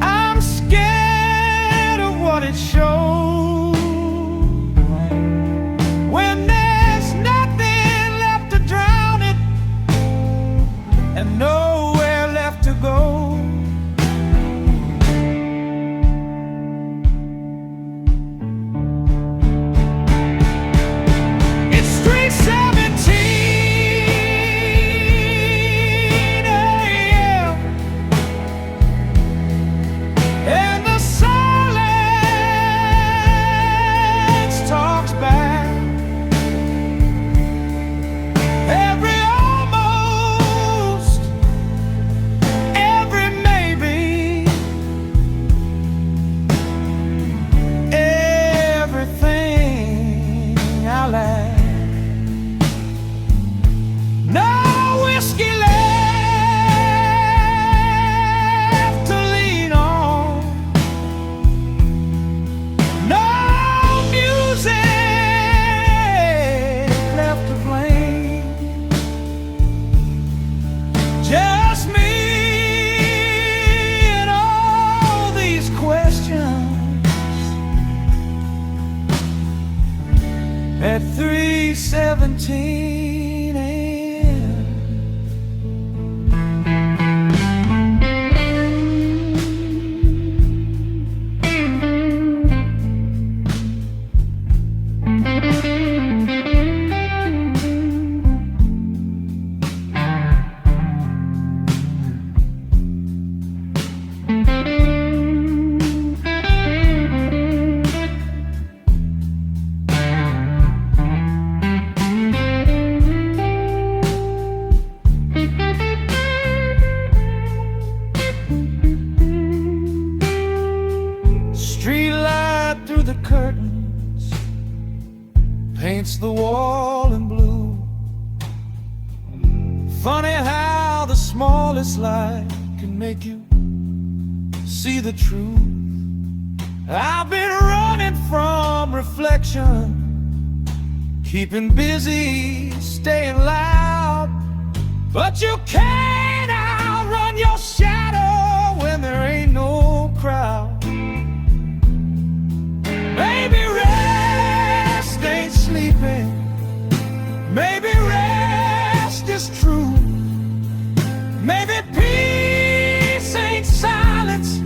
I'm scared of what it shows. When there's nothing left to drown it and nowhere left to go. At 3:17 a.m. The curtains paints the wall in blue. Funny how the smallest light can make you see the truth. I've been running from reflection, keeping busy, staying loud, but you can't outrun your shadow when there ain't no crowd. Maybe rest ain't sleeping. Maybe rest is true. Maybe peace ain't silence.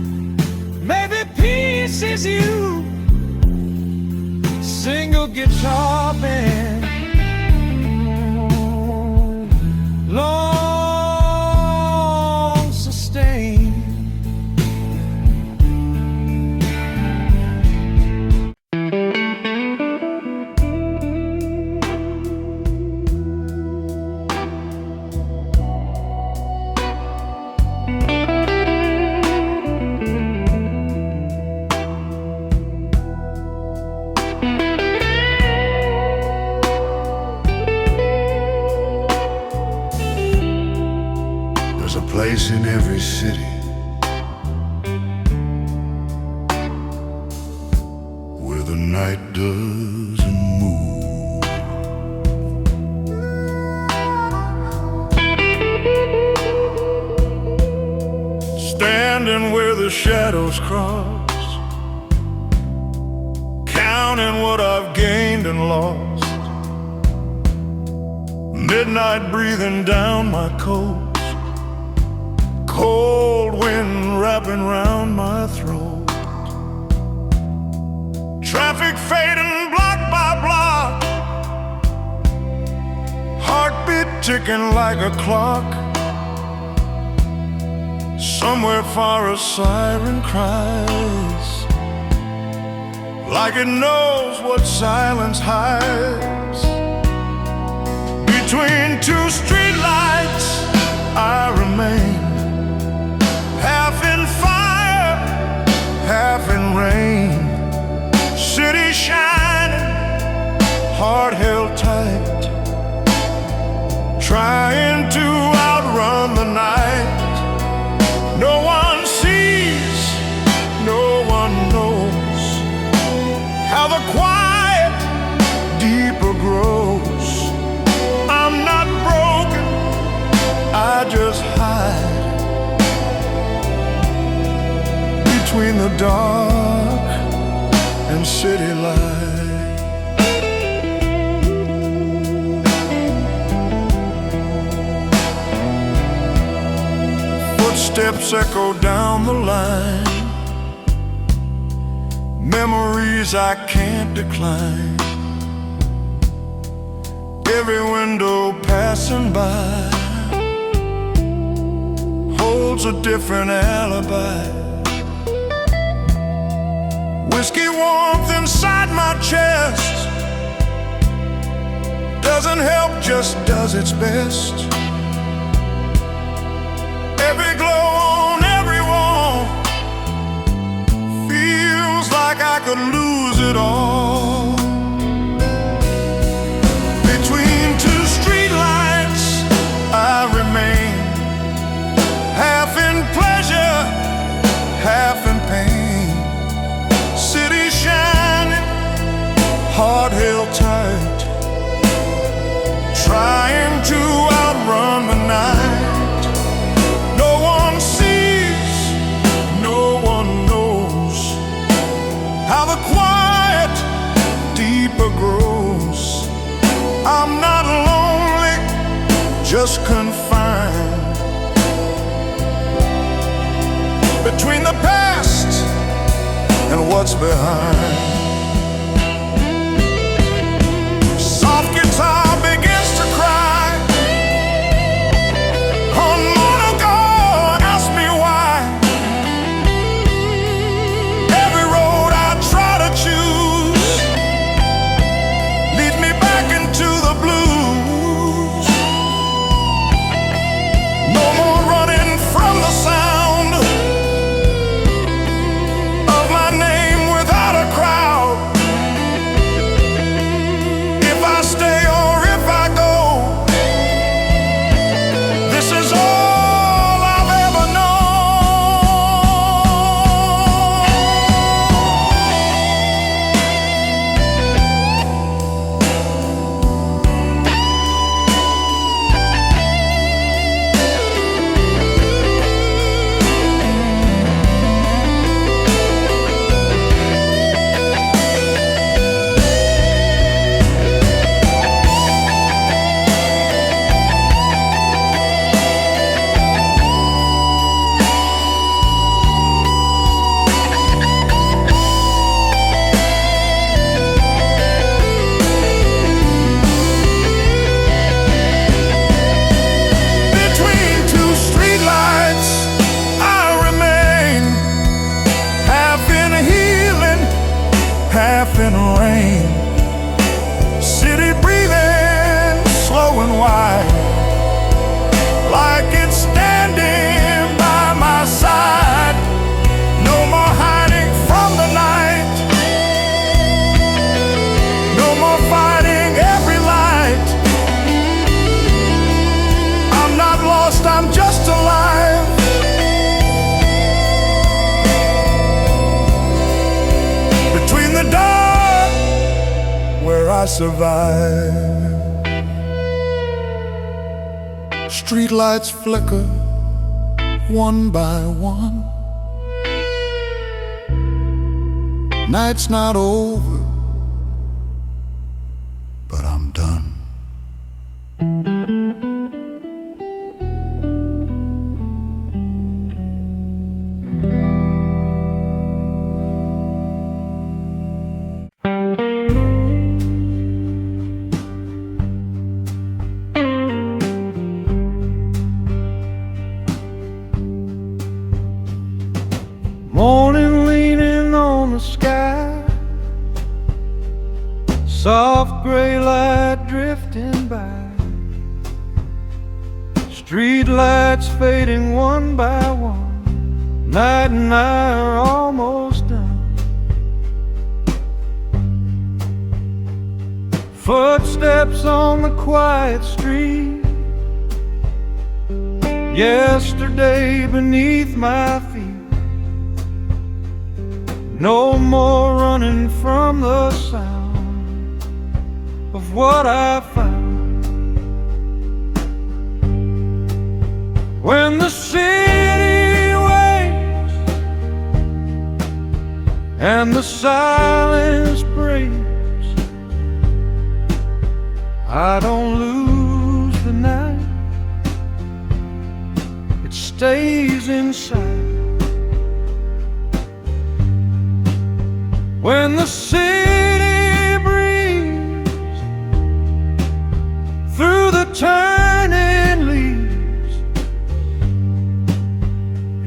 Maybe peace this is you. Single guitar band, long sustained. There's a place in every city where the night doesn't move. Standing where the shadows cross, counting what I've gained and lost. Midnight breathing down my coat, cold wind wrapping round my throat. Traffic fading block by block, heartbeat ticking like a clock. Somewhere far a siren cries, like it knows what silence hides. Between two streetlights I remain, half in fire, half in rain. City shining, heart held tight, trying to outrun the night. No one sees, no one knows how the quiet deeper grows. I'm not broken, I just hide between the dark and city light. Footsteps echo down the line, memories I can't decline. Every window passing by holds a different alibi. Whiskey warmth inside my chest doesn't help, just does its best. Every glow on every wall feels like I could lose it all. Between two streetlights I remain, half in pleasure, half in pain. City shining, heart held tight, trying to outrun the night. No one sees, no one knows how the quiet deeper grows. I'm not lonely, just confined between the past and what's behind. Soft guitar begins to cry. On Monaco, ask me why. Every road I try to choose leads me back into the blues. No more running from the sound of my name without a crowd. I survive. Streetlights flicker one by one. Night's not over, but I'm done. Morning leaning on the sky, soft gray light drifting by, street lights fading one by one. Night and I are almost done. Footsteps on the quiet street, yesterday beneath my feet. No more running from the sound of what I found. When the city waits and the silence breaks, I don't lose the night, it stays inside. When the city breathes through the turning leaves,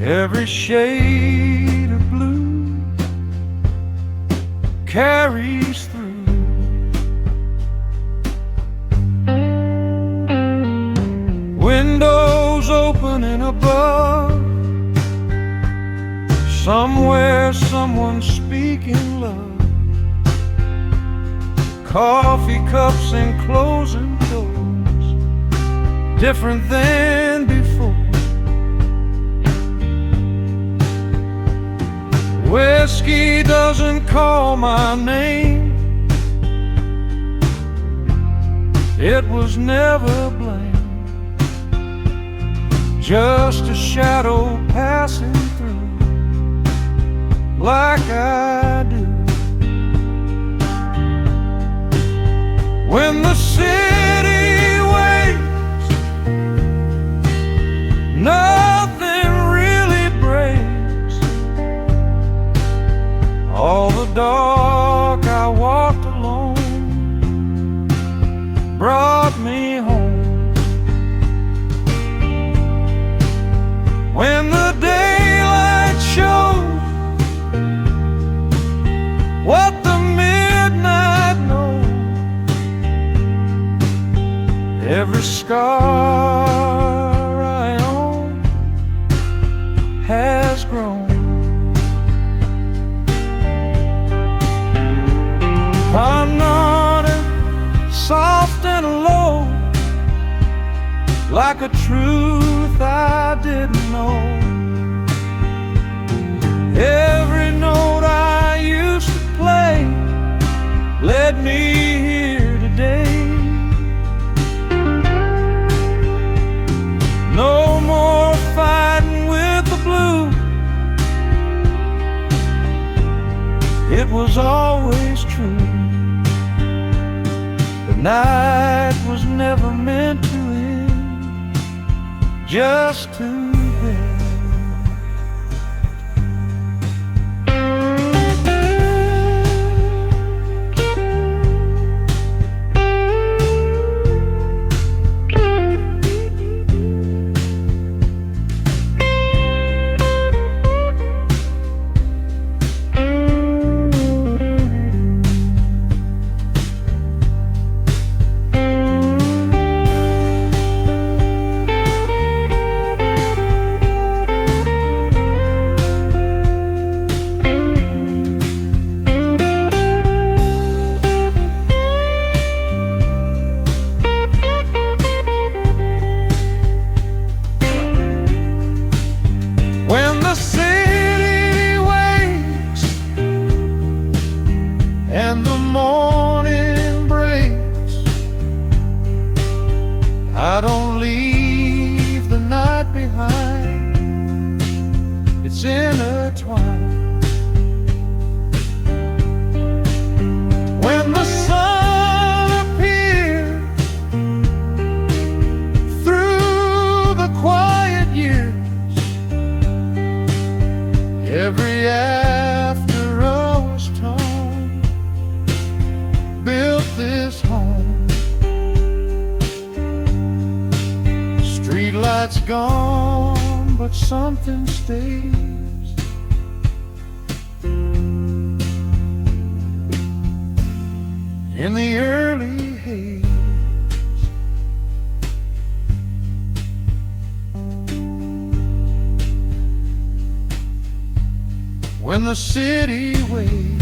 every shade of blue carries through. Windows opening above, somewhere someone's speaking love. Coffee cups and closing doors, different than before. Whiskey doesn't call my name, it was never blamed, just a shadow passing through like I do. When the city waits, nothing really breaks. All the dark I walked alone brought me home. When the daylight shows what the midnight knows, every scar I own has grown. I'm not soft and low, like a truth I didn't know. Every note I used to play led me here today. No more fighting with the blue, it was always true. The night was never meant to end, just to end. And the morning breaks, something stays. In the early haze, when the city waits,